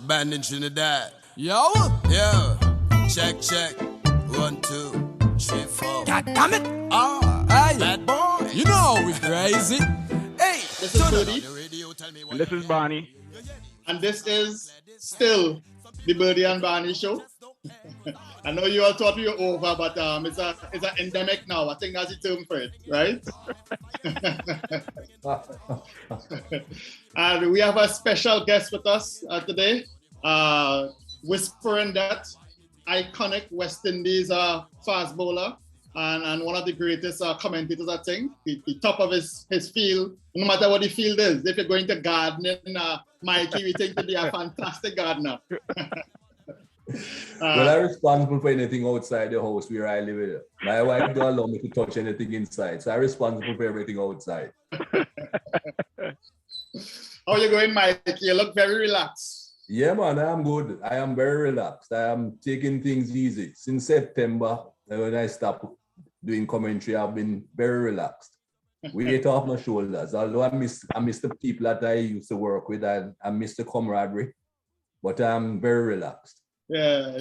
band in Trinidad. Yo! Yeah. Check. 1, 2, 3, 4. God damn it! Hey, bad boy! You know we crazy. Hey, this is Burdie. And this is Barney. And this is still the Burdie and Barney Show. I know you all thought we were over, but it's an endemic now. I think that's the term for it, right? And we have a special guest with us today, whispering that iconic West Indies fast bowler and one of the greatest commentators, I think. The top of his field, no matter what the field is. If you're going to gardening, Mikey, we think to be a fantastic gardener. Well, I'm responsible for anything outside the house where I live. My wife don't allow me to touch anything inside, so I'm responsible for everything outside. How are you going, Mikey? You look very relaxed. Yeah, man, I'm good. I am very relaxed. I am taking things easy. Since September, when I stopped doing commentary, I've been very relaxed. Weight off my shoulders. Although I miss the people that I used to work with, I miss the camaraderie, but I'm very relaxed. Yeah.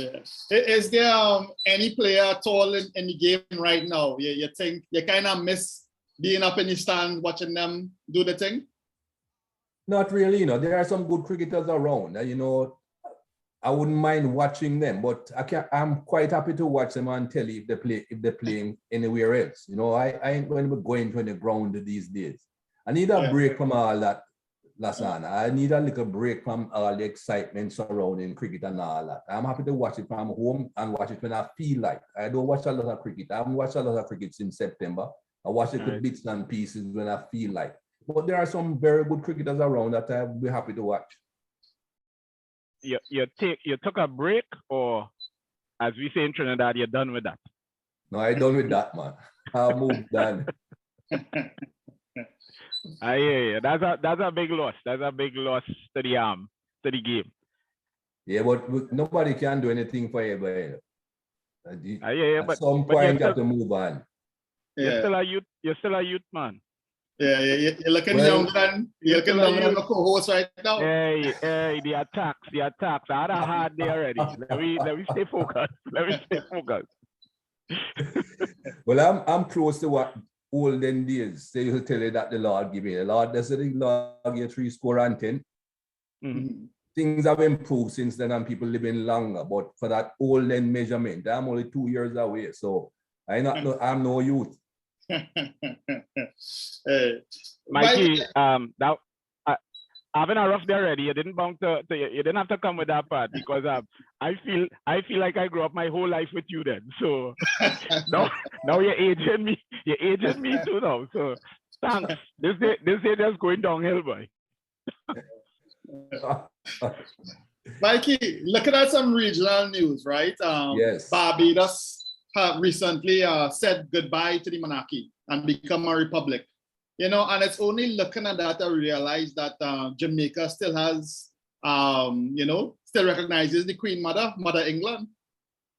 Is there any player at all in the game right now? You think you kind of miss being up in the stand, watching them do the thing? Not really, there are some good cricketers around. I wouldn't mind watching them, but I'm quite happy to watch them on telly if they're playing anywhere else. I ain't going to be going to the ground these days. I need a break from all that, Lasana. I need a little break from all the excitement surrounding cricket and all that. I'm happy to watch it from home and watch it when I feel like. I don't watch a lot of cricket. I haven't watched a lot of cricket since September. I watch it with bits and pieces when I feel like. But there are some very good cricketers around that I'll be happy to watch. You took a break, or as we say in Trinidad, you're done with that? No, I'm done with that, man. I'll move on. I hear you. That's a big loss. That's a big loss to the game. Yeah, but nobody can do anything for you. At some but point, you have to move on. You're still a youth. You're still a youth, man. Yeah, you're looking younger than the co-host right now. Hey, the attacks. I had a hard day already. Let me stay focused. Well, I'm close to what olden days. They will tell you that the Lord give me. The Lord doesn't the Lord give 3 score and 10. Mm-hmm. Things have improved since then and people living longer. But for that olden measurement, I'm only 2 years away. So I'm no youth. Mikey, having a rough day already. You didn't you didn't have to come with that part because I feel like I grew up my whole life with you then. So now you're aging me. You're aging me too now. So thanks. This day just going downhill, boy. Mikey, looking at some regional news, right? Yes. Barbados have recently said goodbye to the monarchy and become a republic. And it's only looking at that I realize that Jamaica still has, still recognizes the Queen Mother England.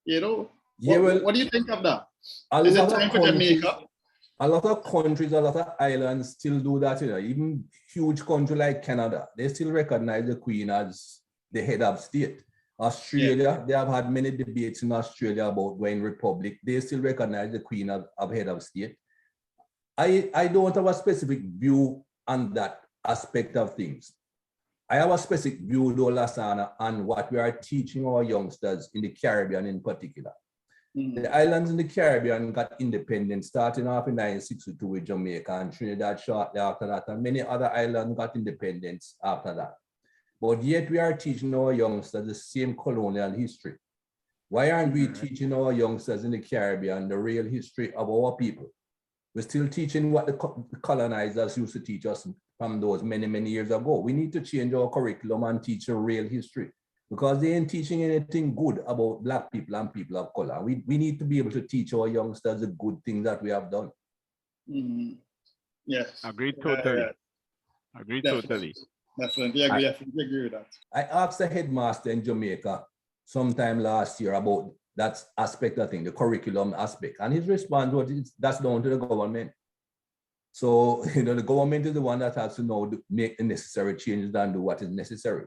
What do you think of that? Is it time for Jamaica? A lot of countries, a lot of islands still do that. Even huge country like Canada, they still recognize the Queen as the head of state. Australia, they have had many debates in Australia about going republic. They still recognize the Queen as head of state. I don't have a specific view on that aspect of things. I have a specific view, though, Lasana, on what we are teaching our youngsters in the Caribbean in particular. Mm-hmm. The islands in the Caribbean got independence starting off in 1962 with Jamaica and Trinidad shortly after that, and many other islands got independence after that. But yet we are teaching our youngsters the same colonial history. Why aren't we teaching our youngsters in the Caribbean the real history of our people? We're still teaching what the colonizers used to teach us from those many, many years ago. We need to change our curriculum and teach a real history because they ain't teaching anything good about Black people and people of color. We need to be able to teach our youngsters the good things that we have done. Mm-hmm. Yes. Agreed totally. Agreed totally. Definitely agree with that. I asked the headmaster in Jamaica sometime last year about that aspect of thing, the curriculum aspect. And his response was, that's down to the government. So, the government is the one that has to make the necessary changes and do what is necessary.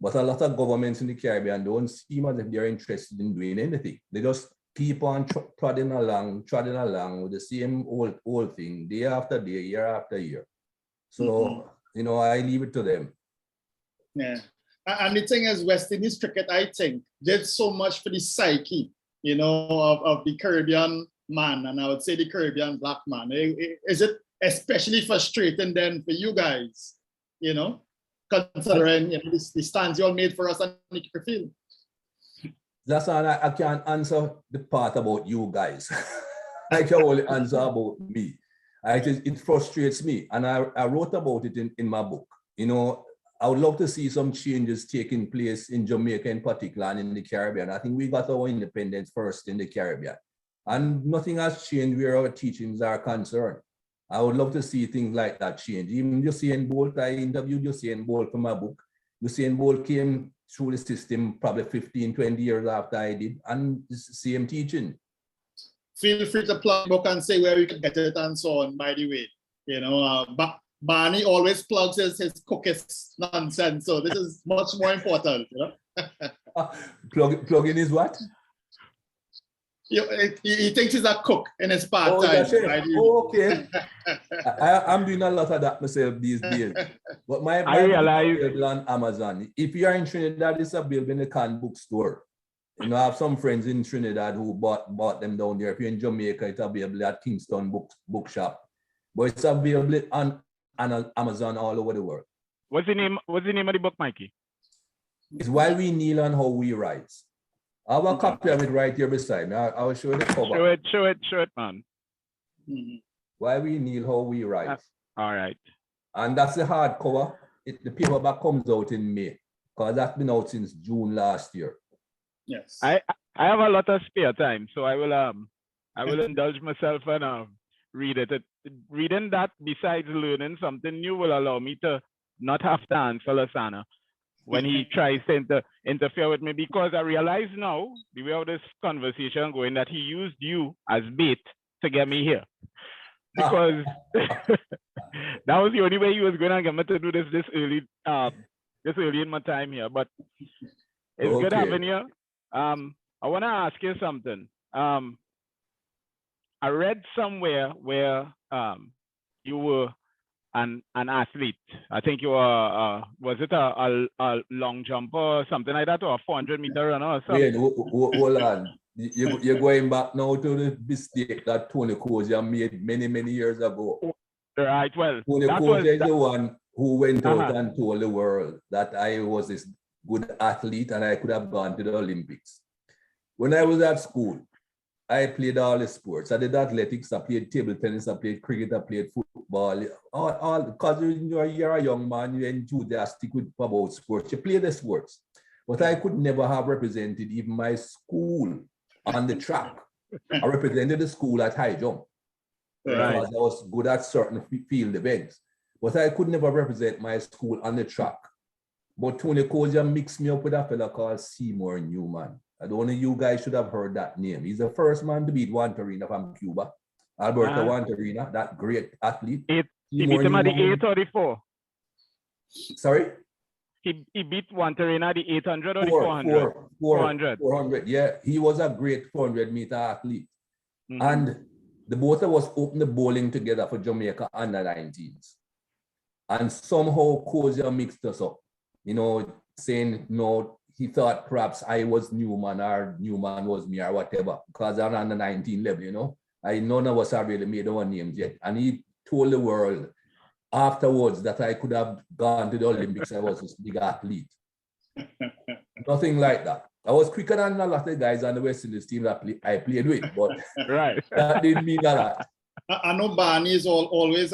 But a lot of governments in the Caribbean don't seem as if they're interested in doing anything. They just keep on trotting along with the same old thing, day after day, year after year. So, you know, I leave it to them. Yeah. And the thing is, West Indies cricket, I think, did so much for the psyche, you know, of the Caribbean man, and I would say the Caribbean black man. Is it especially frustrating then for you guys, you know, considering you know, the stands you all made for us on the cricket field? That's all. I can't answer the part about you guys. I can only answer about me. It frustrates me, and I wrote about it in my book. You know, I would love to see some changes taking place in Jamaica in particular and in the Caribbean. I think we got our independence first in the Caribbean, and nothing has changed where our teachings are concerned. I would love to see things like that change. Even Usain Bolt, I interviewed Usain Bolt for my book. Usain Bolt came through the system probably 15, 20 years after I did, and it's the same teaching. Feel free to plug the book and say where we can get it and so on, by the way. You know, Barney always plugs his cookies nonsense, so this is much more important, you know. Plugging is what? He thinks he's a cook in his part time. Okay. I'm doing a lot of that myself these days. But my I realize available on Amazon. If you are in Trinidad, it's available in the canned bookstore. You know, I have some friends in Trinidad who bought them down there. If you're in Jamaica, it's available at Kingston Bookshop. But it's available on Amazon all over the world. What's the name of the book, Mikey? It's Why We Kneel and How We Rise. I have a copy of it right here beside me. I will show you the cover. Show it, man. Why We Kneel, How We Rise. All right. And that's the hardcover. The paperback comes out in May, because that's been out since June last year. Yes. I have a lot of spare time, so I will indulge myself and read it. Reading that, besides learning something new, will allow me to not have to answer Lasana when he tries to interfere with me, because I realize now, the way of this conversation going, that he used you as bait to get me here. Because that was the only way he was going to get me to do this early in my time here. But it's good having you. I want to ask you something. I read somewhere where you were an athlete. I think you were, was it a long jumper or something like that, or a 400-meter runner or something? Wait, hold on. You're going back now to the mistake that Tony Kozia made many years ago. Right, well. Tony Kozia is the one who went out and told the world that I was this good athlete and I could have gone to the Olympics. When I was at school, I played all the sports. I did athletics, I played table tennis, I played cricket, I played football. All because you're a young man, you're enthusiastic about sports. You play the sports. But I could never have represented even my school on the track. I represented the school at high jump. Right. Because I was good at certain field events. But I could never represent my school on the track. But Tony Kozia mixed me up with a fella called Seymour Newman. I don't know, you guys should have heard that name. He's the first man to beat Wantarina from Cuba. Alberto Wantarina, that great athlete. He beat him at the 8 or the 4? Sorry? He beat Wantarina at the 800 or the 400? 400, yeah. He was a great 400-meter athlete. And the both of us opened the bowling together for Jamaica under 19s. And somehow Kozia mixed us up, you know, saying, no, he thought perhaps I was Newman or Newman was me or whatever, because I'm on the 19 level, you know. None of us have really made our names yet. And he told the world afterwards that I could have gone to the Olympics. I was this big athlete. Nothing like that. I was quicker than a lot of guys on the West Indies team that I played with, but that didn't mean that. I know Barney is always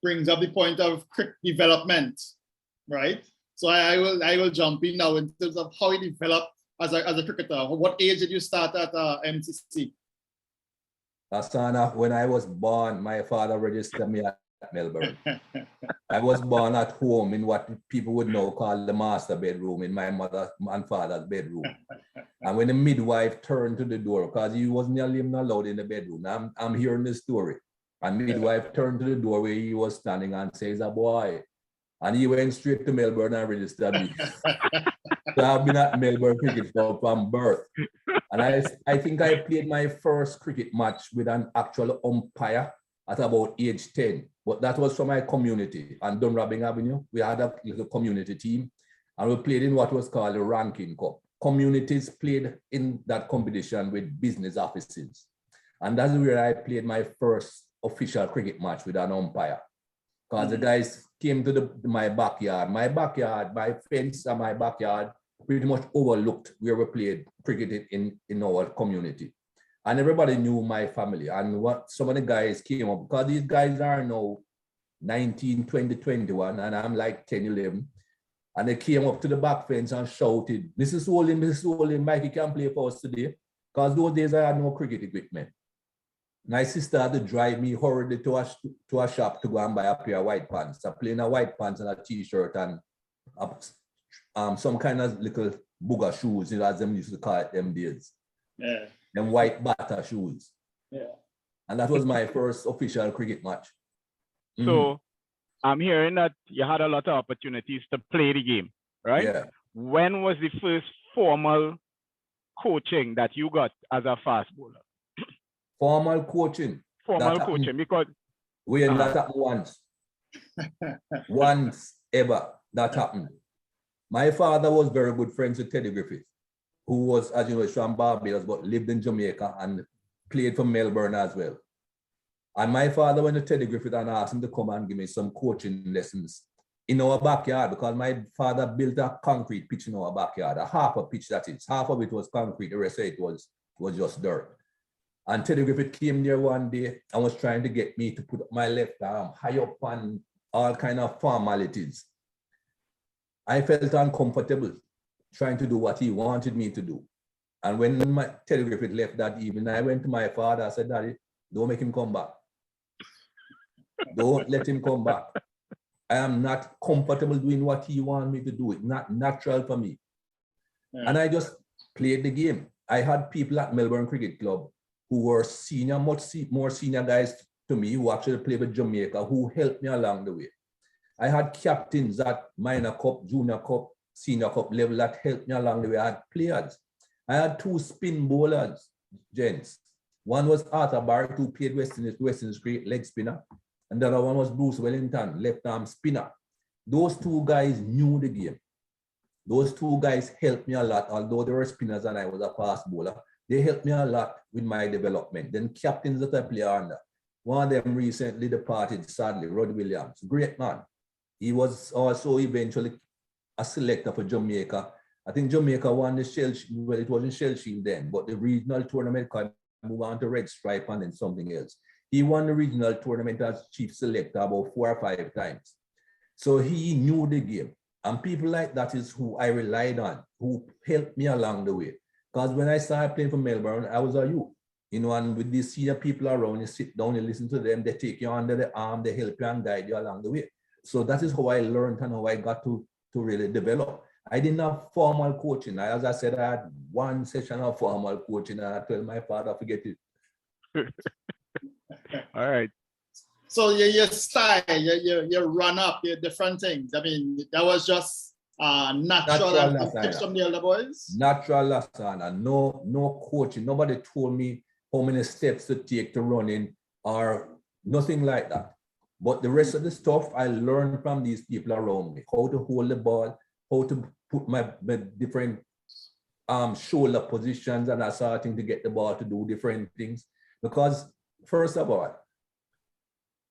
brings up the point of cricket development, right? So I will jump in now in terms of how he developed as a cricketer. What age did you start at MCC? Asana, when I was born, my father registered me at Melbourne. I was born at home in what people would now call the master bedroom, in my mother and father's bedroom. And when the midwife turned to the door, because he wasn't even allowed in the bedroom, I'm hearing the story. And midwife turned to the door where he was standing and says, "A boy." And he went straight to Melbourne and registered me. So I've been at Melbourne Cricket Club from birth. And I think I played my first cricket match with an actual umpire at about age 10. But that was from my community on Dunrabbing Avenue. We had a little community team and we played in what was called the Ranking Cup. Communities played in that competition with business offices. And that's where I played my first official cricket match with an umpire. Because the guys came to my backyard. My fence and my backyard pretty much overlooked where we played cricket in our community. And everybody knew my family. And what some of the guys came up, because these guys are now 19, 20, 21, and I'm like 10, 11. And they came up to the back fence and shouted, Mrs. Holding, Mikey can play for us today. Because those days I had no cricket equipment. My sister had to drive me hurriedly to a shop to go and buy a pair of white pants. I played in a white pants and a t-shirt and some kind of little booger shoes, you know, as them used to call it them days. Yeah. Them white batter shoes. Yeah. And that was my first official cricket match. So I'm hearing that you had a lot of opportunities to play the game, right? Yeah. When was the first formal coaching that you got as a fast bowler? Formal coaching. Formal coaching, because we that happened once. Once ever that happened. My father was very good friends with Teddy Griffith, who was, as you know, from Barbados, but lived in Jamaica and played for Melbourne as well. And my father went to Teddy Griffith and asked him to come and give me some coaching lessons in our backyard, because my father built a concrete pitch in our backyard, a half a pitch that is. Half of it was concrete, the rest of it was just dirt. And Teddy Griffith came there one day and was trying to get me to put my left arm high up on all kind of formalities. I felt uncomfortable trying to do what he wanted me to do. And when Teddy Griffith left that evening, I went to my father. I said, Daddy, don't make him come back. Don't let him come back. I am not comfortable doing what he wanted me to do. It's not natural for me. Yeah. And I just played the game. I had people at Melbourne Cricket Club who were senior, much more senior guys to me, who actually played with Jamaica, who helped me along the way. I had captains at minor cup, junior cup, senior cup level that helped me along the way. I had players. I had two spin bowlers, gents. One was Arthur Barrett, who played West Indies great leg spinner. And the other one was Bruce Wellington, left arm spinner. Those two guys knew the game. Those two guys helped me a lot, although they were spinners and I was a fast bowler. They helped me a lot with my development. Then captains that I play under. One of them recently departed, sadly, Rod Williams, great man. He was also eventually a selector for Jamaica. I think Jamaica won the Shell Shield. Well, it wasn't Shell Shield then, but the regional tournament could move on to Red Stripe and then something else. He won the regional tournament as chief selector about 4 or 5 times. So he knew the game. And people like that is who I relied on, who helped me along the way. Because when I started playing for Melbourne, I was a youth. You know, and with these senior people around, you sit down, you listen to them, they take you under the arm, they help you and guide you along the way. So that is how I learned and how I got to really develop. I didn't have formal coaching. As I said, I had one session of formal coaching and I told my father, forget it. All right. So your style, your run up, your different things. I mean, that was just natural and tips from the other boys? Natural Lasana, no coaching. Nobody told me how many steps to take to running or nothing like that. But the rest of the stuff I learned from these people around me, how to hold the ball, how to put my different shoulder positions and that sort of thing to get the ball to do different things. Because first of all,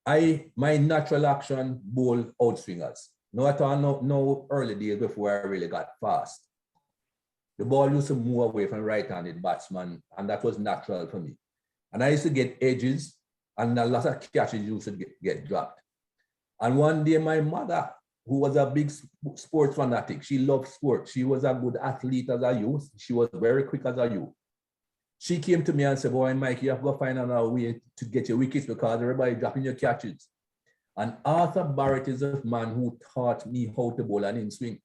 my natural action bowl outswingers. No at all, no early days before I really got fast. The ball used to move away from right-handed batsman, and that was natural for me. And I used to get edges, and a lot of catches used to get dropped. And one day my mother, who was a big sports fanatic, she loved sports. She was a good athlete as a youth. She was very quick as a youth. She came to me and said, boy, Mike, you have to go find another way to get your wickets because everybody dropping your catches. And Arthur Barrett is a man who taught me how to bowl an in-swing.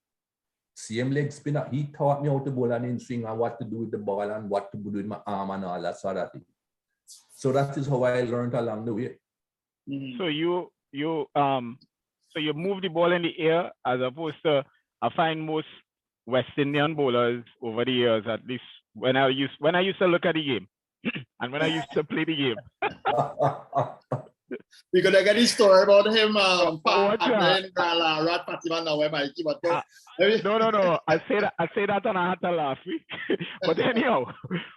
Same leg spinner. He taught me how to bowl an in-swing and what to do with the ball and what to do with my arm and all that sort of thing. So that is how I learned along the way. So you So you move the ball in the air, as opposed to, I find most West Indian bowlers over the years, at least when I used to look at the game and when I used to play the game. We're gonna get this story about him Watch out. Rat Fatima now, Mikey, but No. I say that and I had to laugh. But anyhow,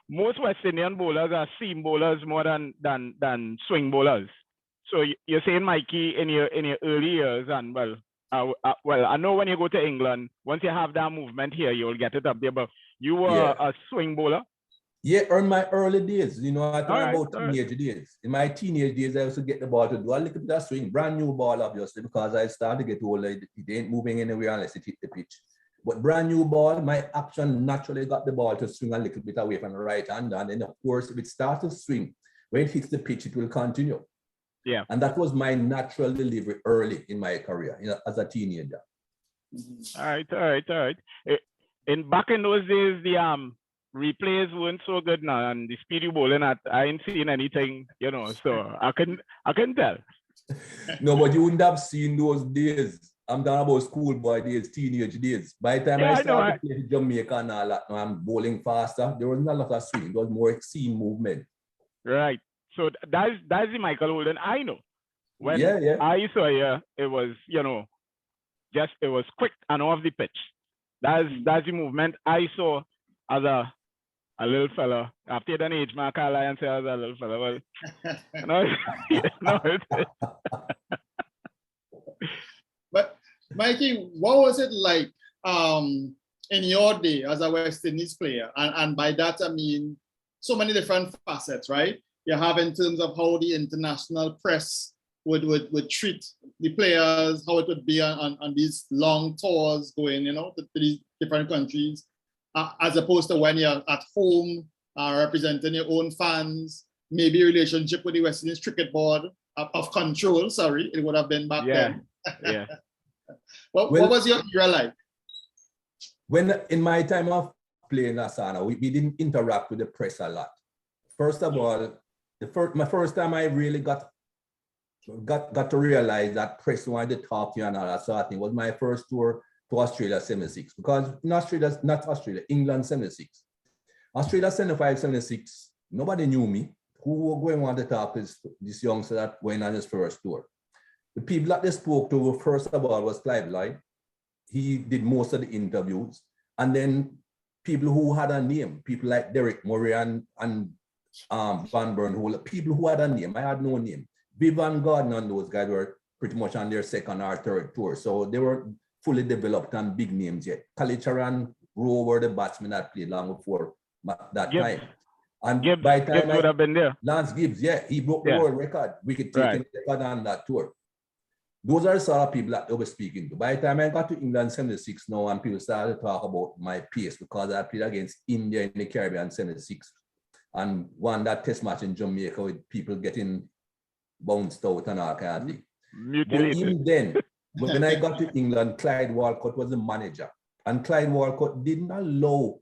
most West Indian bowlers are seam bowlers more than swing bowlers. So you're saying, Mikey, in your early years, and well, I know when you go to England, once you have that movement here, you'll get it up there. But you were a swing bowler. Yeah, in my early days, you know, I talk about All right. teenage days. In my teenage days, I used to get the ball to do a little bit of swing, brand new ball, obviously, because I started to get older. It ain't moving anywhere unless it hit the pitch. But brand new ball, my action naturally got the ball to swing a little bit away from the right hand. And then, of course, if it starts to swing, when it hits the pitch, it will continue. Yeah. And that was my natural delivery early in my career, you know, as a teenager. All right. Back in those days, the replays weren't so good now, and the speedy bowling, I ain't seen anything, you know, so I can tell. No, but you wouldn't have seen those days. I'm talking about schoolboy days, teenage days. By the time I started playing Jamaica and all that, now I'm bowling faster. There wasn't a lot of swing. It was more seam movement. Right. So that's the Michael Holden I know. When I saw you, it was, you know, just it was quick and off the pitch. That's the movement I saw as a little fella. After that age, man, I can't lie and say I was a little fella. Well, But Mikey, what was it like in your day as a West Indies player? And by that I mean so many different facets, right? You have in terms of how the international press would treat the players, how it would be on these long tours going, you know, to these different countries, as opposed to when you're at home representing your own fans, maybe relationship with the West Indies cricket board of control, it would have been back then. Yeah. What was your era like? When in my time of playing Asana, we didn't interact with the press a lot. First of all, my first time I really got to realize that press wanted to talk to you and all that sort of thing was my first tour to Australia 76. Because in England 76. Australia 75, 76, nobody knew me. Who were going to want to talk to this youngster that went on his first tour? The people that they spoke to, first of all, was Clive Lloyd. He did most of the interviews. And then people who had a name, people like Derek Murray and Van Burnhole, people who had a name. I had no name. Vivian Gordon and those guys were pretty much on their second or third tour. So they were fully developed and big names yet. Kalicharan, Rowe were the batsmen that played long before that time. And Gibbs, by the time would have been there. Lance Gibbs, he broke the world record. We could take him record on that tour. Those are the sort of people that they were speaking to. By the time I got to England 76 now, and people started to talk about my pace because I played against India in the Caribbean 76 and won that test match in Jamaica with people getting bounced out and all kind of thing. But even then, when I got to England, Clyde Walcott was the manager. And Clyde Walcott didn't allow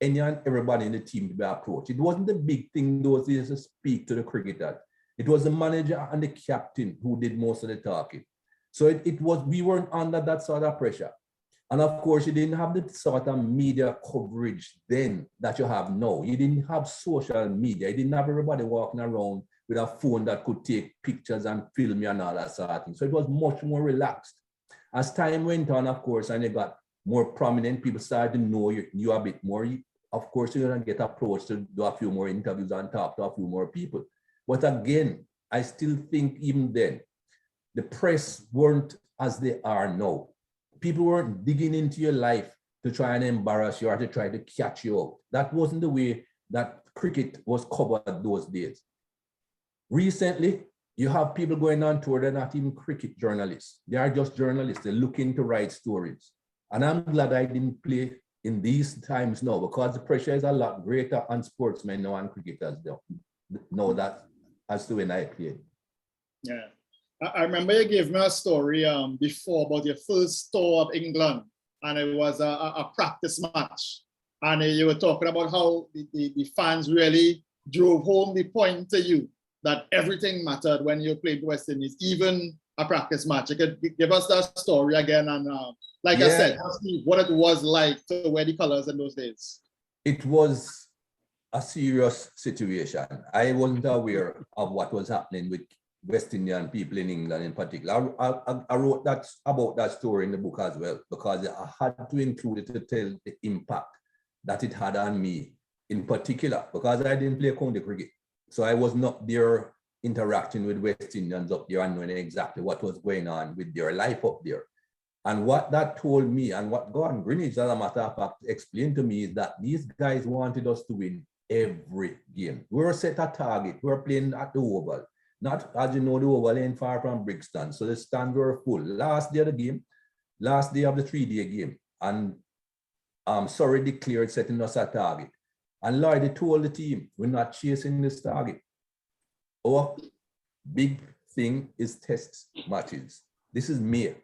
any and everybody in the team to be approached. It wasn't the big thing those days to speak to the cricketers. It was the manager and the captain who did most of the talking. So we weren't under that sort of pressure. And of course, you didn't have the sort of media coverage then that you have now. You didn't have social media. You didn't have everybody walking around with a phone that could take pictures and film you and all that sort of thing. So it was much more relaxed. As time went on, of course, and you got more prominent, people started to know you a bit more. Of course, you're going to get approached to do a few more interviews and talk to a few more people. But again, I still think even then, the press weren't as they are now. People weren't digging into your life to try and embarrass you or to try to catch you out. That wasn't the way that cricket was covered those days. Recently, you have people going on tour, they're not even cricket journalists. They are just journalists. They're looking to write stories. And I'm glad I didn't play in these times now because the pressure is a lot greater on sportsmen now and cricketers know that as to when I played. Yeah. I remember you gave me a story before about your first tour of England, and it was a practice match. And you were talking about how the fans really drove home the point to you that everything mattered when you played West Indies, even a practice match. You could give us that story again, and like I said, ask me what it was like to wear the colors in those days. It was a serious situation. I wasn't aware of what was happening with West Indian people in England in particular. I wrote about that story in the book as well, because I had to include it to tell the impact that it had on me in particular, because I didn't play county cricket. So I was not there interacting with West Indians up there and knowing exactly what was going on with their life up there. And what that told me, and what Gordon Greenwich, as a matter of fact, explained to me, is that these guys wanted us to win every game. We were set a target. We were playing at the Oval. Not, as you know, the Oval ain't far from Brixton. So the stands were full. Last day of the game, last day of the 3-day game. And Surrey declared setting us a target. And Lloyd told the team, we're not chasing this target. Our big thing is test matches. This is May.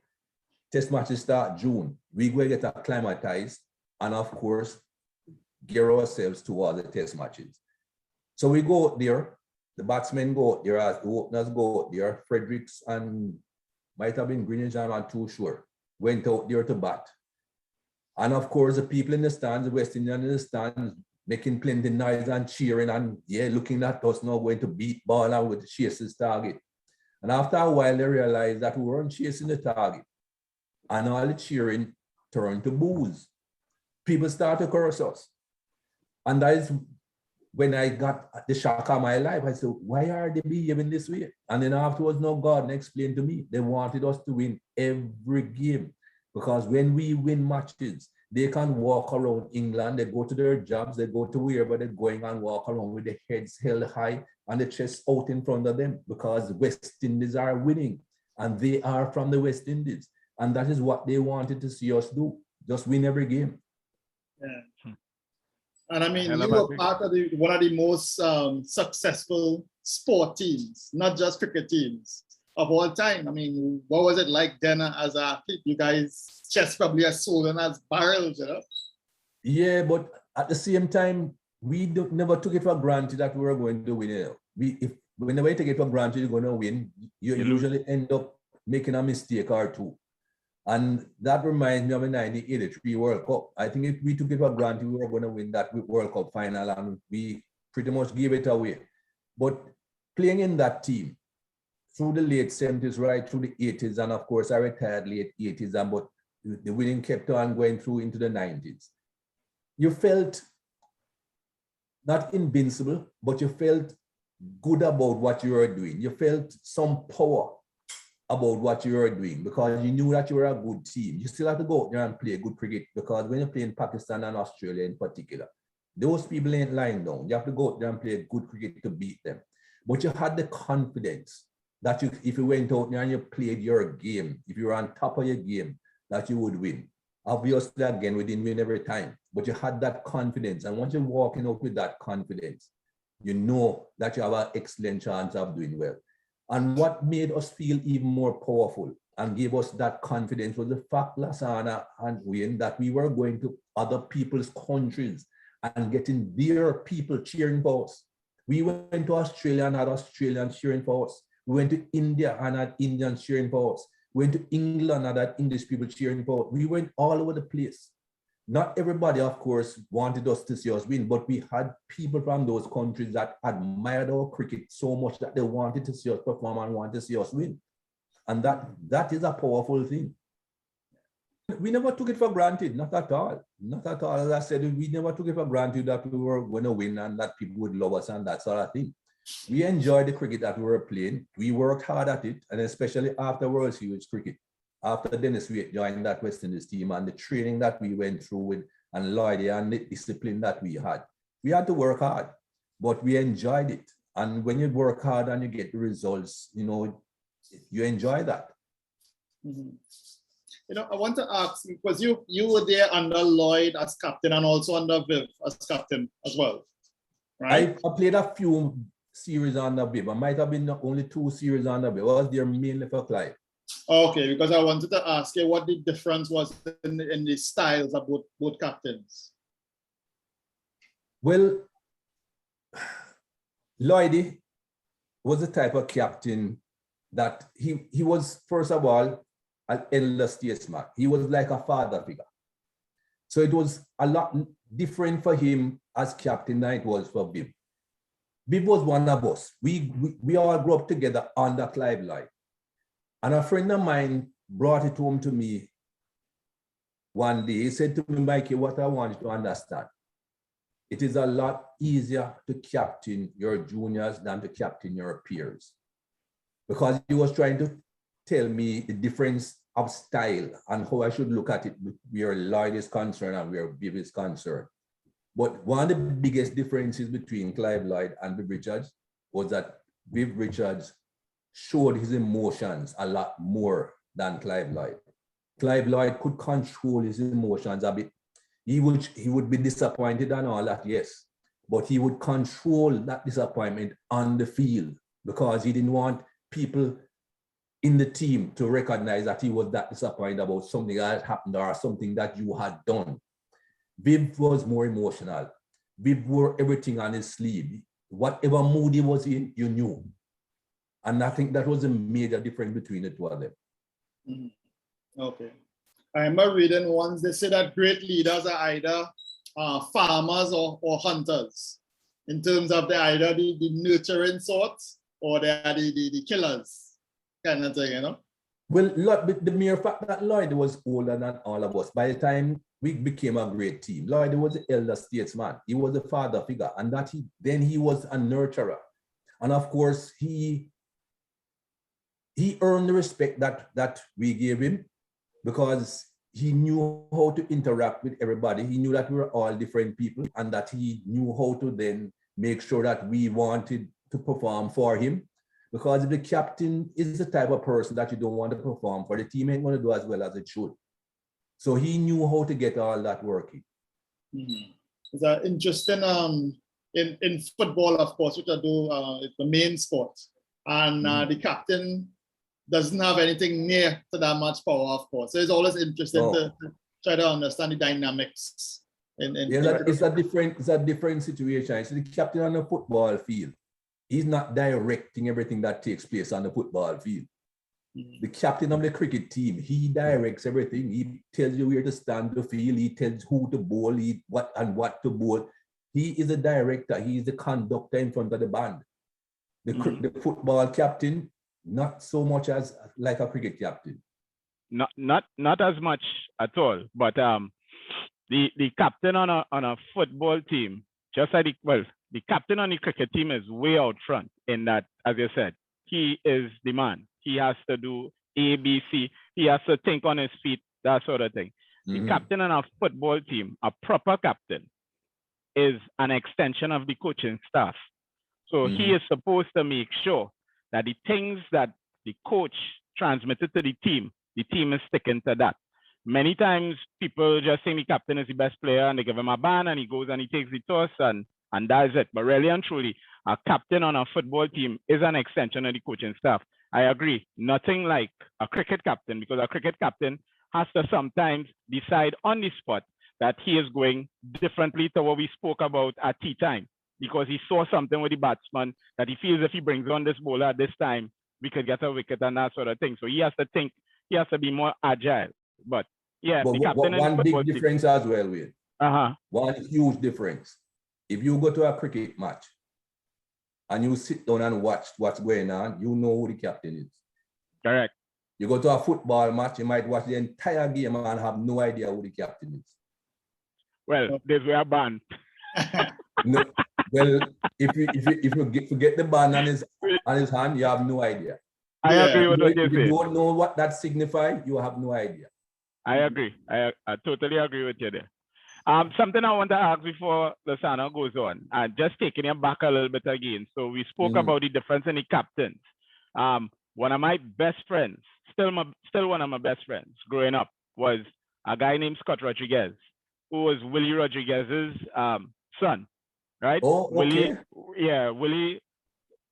Test matches start June. We go get acclimatized and, of course, gear ourselves towards the test matches. So we go out there, the batsmen go out there, as the openers go out there. Fredericks and might have been Greenwich, I'm not too sure, went out there to bat. And of course, the people in the stands, the West Indians in the stands, making plenty noise and cheering and looking at us now going to beat ball and with chase this target. And after a while, they realized that we weren't chasing the target. And all the cheering turned to boos. People started to curse us. And that is when I got the shock of my life. I said, why are they behaving this way? And then afterwards, no, Gordon explained to me, they wanted us to win every game. Because when we win matches, they can walk around England, they go to their jobs, they go to wherever they're going and walk around with their heads held high and the chest out in front of them, because West Indies are winning and they are from the West Indies. And that is what they wanted to see us do, just win every game. Yeah. And I mean, you were part of one of the most successful sport teams, not just cricket teams, of all time. I mean, what was it like then as an athlete? You guys chest probably as swollen as barrels, you know? Yeah, but at the same time, we never took it for granted that we were going to win. You know? Whenever you take it for granted you're going to win, you usually end up making a mistake or two. And that reminds me of the 1983 World Cup. I think if we took it for granted, we were going to win that World Cup final, and we pretty much gave it away. But playing in that team through the late 70s, right through the 80s, and of course I retired late 80s, but the winning kept on going through into the 90s. You felt not invincible, but you felt good about what you were doing. You felt some power about what you were doing, because you knew that you were a good team. You still have to go out there and play good cricket, because when you're playing Pakistan and Australia in particular, those people ain't lying down. You have to go out there and play good cricket to beat them. But you had the confidence that if you went out there and you played your game, if you were on top of your game, that you would win. Obviously, again, we didn't win every time, but you had that confidence. And once you're walking out with that confidence, you know that you have an excellent chance of doing well. And what made us feel even more powerful and gave us that confidence was the fact, Lasana and Wayne, that we were going to other people's countries and getting their people cheering for us. We went to Australia and had Australians cheering for us. We went to India and had Indians cheering for us. We went to England and had English people cheering for us. We went all over the place. Not everybody, of course, wanted us to see us win, but we had people from those countries that admired our cricket so much that they wanted to see us perform and wanted to see us win. And that is a powerful thing. We never took it for granted, not at all. Not at all. As I said, we never took it for granted that we were going to win and that people would love us and that sort of thing. We enjoyed the cricket that we were playing. We worked hard at it, and especially after World Series cricket. After Dennis Waite joined that West Indies team and the training that we went through with and Lloyd and the discipline that we had to work hard, but we enjoyed it. And when you work hard and you get the results, you know, you enjoy that. Mm-hmm. You know, I want to ask, because you were there under Lloyd as captain and also under Viv as captain as well, right? I played a few series under Viv. I might have been only 2 series under Viv. I was there mainly for Clive. Okay, because I wanted to ask you what the difference was in the styles of both captains. Well, Lloyd was the type of captain that he was, first of all, an elder statesman. He was like a father figure. So it was a lot different for him as captain than it was for Bibb. Bibb was one of us. We all grew up together under Clive Lloyd. And a friend of mine brought it home to me one day. He said to me, Mikey, what I want you to understand, it is a lot easier to captain your juniors than to captain your peers. Because he was trying to tell me the difference of style and how I should look at it where Lloyd is concerned and where Bibb is concerned. But one of the biggest differences between Clive Lloyd and Bibb Richards was that Bibb Richards showed his emotions a lot more than Clive Lloyd. Clive Lloyd could control his emotions a bit. He would be disappointed and all that, yes, but he would control that disappointment on the field because he didn't want people in the team to recognize that he was that disappointed about something that had happened or something that you had done. Bibb was more emotional. Bibb wore everything on his sleeve. Whatever mood he was in, you knew. And I think that was a major difference between the two of them. Mm-hmm. Okay. I remember reading once, they say that great leaders are either farmers or hunters, in terms of they're either the nurturing sorts or they are the killers, kind of thing, you know? Well, the mere fact that Lloyd was older than all of us, by the time we became a great team, Lloyd was the elder statesman. He was a father figure, and that he was a nurturer. And of course, he earned the respect that we gave him because he knew how to interact with everybody. He knew that we were all different people and that he knew how to then make sure that we wanted to perform for him. Because if the captain is the type of person that you don't want to perform for, the team ain't going to do as well as it should. So he knew how to get all that working. Mm-hmm. It's interesting in football, of course, which I do, it's the main sport. And the captain doesn't have anything near to that much power, of course. So it's always interesting to try to understand the dynamics. It's a different situation. So the captain on the football field, he's not directing everything that takes place on the football field. Mm-hmm. The captain of the cricket team, he directs everything. He tells you where to stand the field. He tells who to bowl, what to bowl. He is a director. He is the conductor in front of the band. The football captain, not so much as like a cricket captain. Not as much at all. But the captain on a football team, just like the captain on the cricket team is way out front in that, as you said, he is the man. He has to do A, B, C. He has to think on his feet, that sort of thing. The captain on a football team, a proper captain, is an extension of the coaching staff. So he is supposed to make sure that the things that the coach transmitted to the team is sticking to that. Many times people just think the captain is the best player and they give him a ban and he goes and he takes the toss and that's it. But really and truly, a captain on a football team is an extension of the coaching staff. I agree. Nothing like a cricket captain, because a cricket captain has to sometimes decide on the spot that he is going differently to what we spoke about at tea time, because he saw something with the batsman that he feels if he brings on this bowler at this time, we could get a wicket and that sort of thing. So he has to think, he has to be more agile. But yeah, but the captain one big difference as well, Will. One huge difference. If you go to a cricket match and you sit down and watch what's going on, you know who the captain is. Correct. You go to a football match, you might watch the entire game and have no idea who the captain is. Well, there's where banned. No, well, if you forget the band on his hand, you have no idea. I agree with what you say. If you don't know what that signifies, you have no idea. I agree. I totally agree with you there. Something I want to ask before Lasana goes on, just taking it back a little bit again. So we spoke about the difference in the captains. One of my best friends, still one of my best friends growing up, was a guy named Scott Rodriguez, who was Willie Rodriguez's son, right? Oh, okay.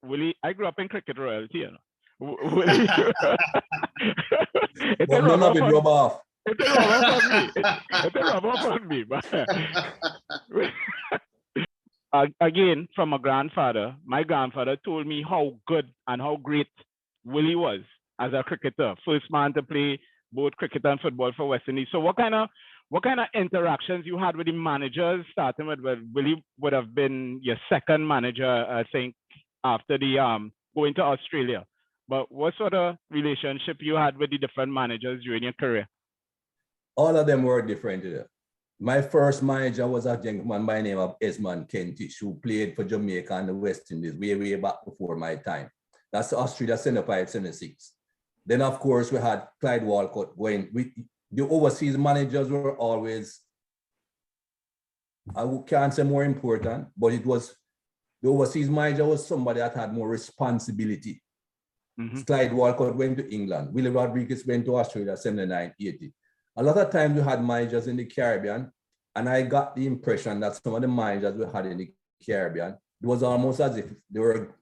Willie, I grew up in cricket royalty, you know. Willie, well, none of it rub off. It's a rub off on me. But again, from my grandfather told me how good and how great Willie was as a cricketer, first man to play both cricket and football for West Indies. So what kind of interactions you had with the managers, starting with Willie would have been your second manager, I think, after the going to Australia. But what sort of relationship you had with the different managers during your career? All of them were different. My first manager was a gentleman by the name of Esmond Kentish, who played for Jamaica and the West Indies way back before my time. That's Australia 75-76. Then, of course, we had Clyde Walcott going. The overseas managers were always, I can't say more important, but it was, the overseas manager was somebody that had more responsibility. Clyde Walcott went to England. Willie Rodriguez went to Australia 79-80. A lot of times we had managers in the Caribbean, and I got the impression that some of the managers we had in the Caribbean, it was almost as if they were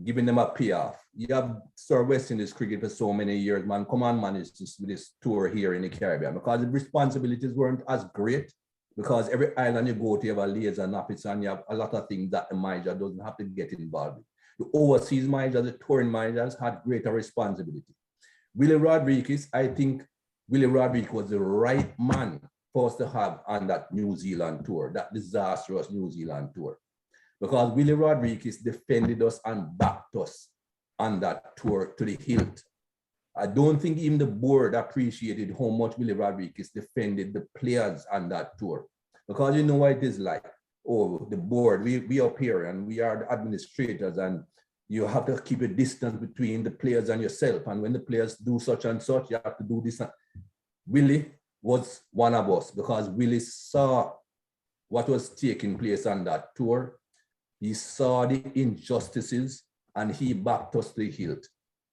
giving them a payoff. You have served West Indies cricket for so many years, man. Come on, manage this tour here in the Caribbean, because the responsibilities weren't as great, because every island you go to, you have a layers and nappies, and you have a lot of things that the manager doesn't have to get involved with. The overseas managers, the touring managers had greater responsibility. Willie Rodriguez, I think Willie Rodriguez was the right man for us to have on that New Zealand tour, that disastrous New Zealand tour. Because Willie Rodriguez defended us and backed us on that tour to the hilt. I don't think even the board appreciated how much Willie Rodriguez defended the players on that tour. Because you know what it is like. Oh, the board, we up here and we are the administrators, and you have to keep a distance between the players and yourself. And when the players do such and such, you have to do this. Willie was one of us, because Willie saw what was taking place on that tour. He saw the injustices and he backed us to the hilt.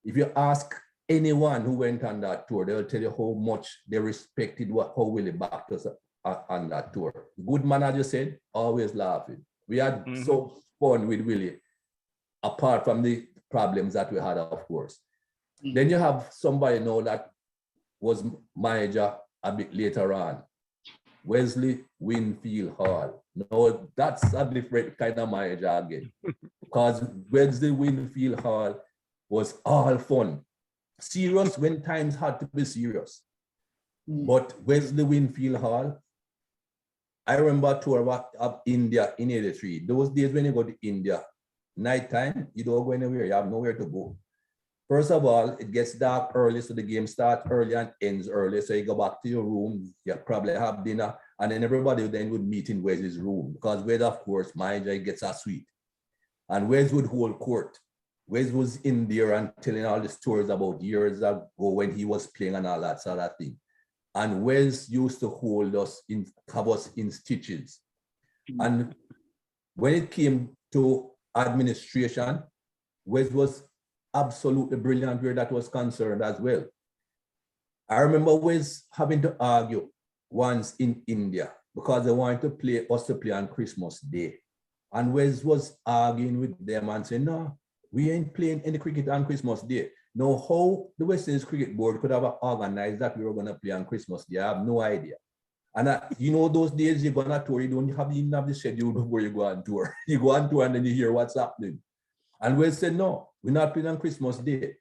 If you ask anyone who went on that tour, they'll tell you how much they respected how Willie backed us on that tour. Good man, as you said, always laughing. We had so fun with Willie, apart from the problems that we had, of course. Then you have somebody now that was manager a bit later on, Wesley Winfield Hall. No, that's a different kind of manager again, because Wesley Winfield Hall was all fun. Serious when times had to be serious. But Wesley Winfield Hall, I remember a tour of India in 83. Those days when you go to India, nighttime, you don't go anywhere, you have nowhere to go. First of all, it gets dark early, so the game starts early and ends early. So you go back to your room, you probably have dinner, and then everybody then would meet in Wes's room, because Wes, of course, manager gets a suite. And Wes would hold court. Wes was in there and telling all the stories about years ago when he was playing and all that sort of thing. And Wes used to hold us have us in stitches. And when it came to administration, Wes was absolutely brilliant where that was concerned as well. I remember Wes having to argue once in India because they wanted us to play on Christmas Day. And Wes was arguing with them and saying, no, we ain't playing any cricket on Christmas Day. Now, how the West Indies Cricket Board could have organized that we were going to play on Christmas Day, I have no idea. And you know, those days you go on a tour, you don't even have the schedule before you go on tour. You go on tour and then you hear what's happening. And Wes said, no, we're not playing on Christmas Day.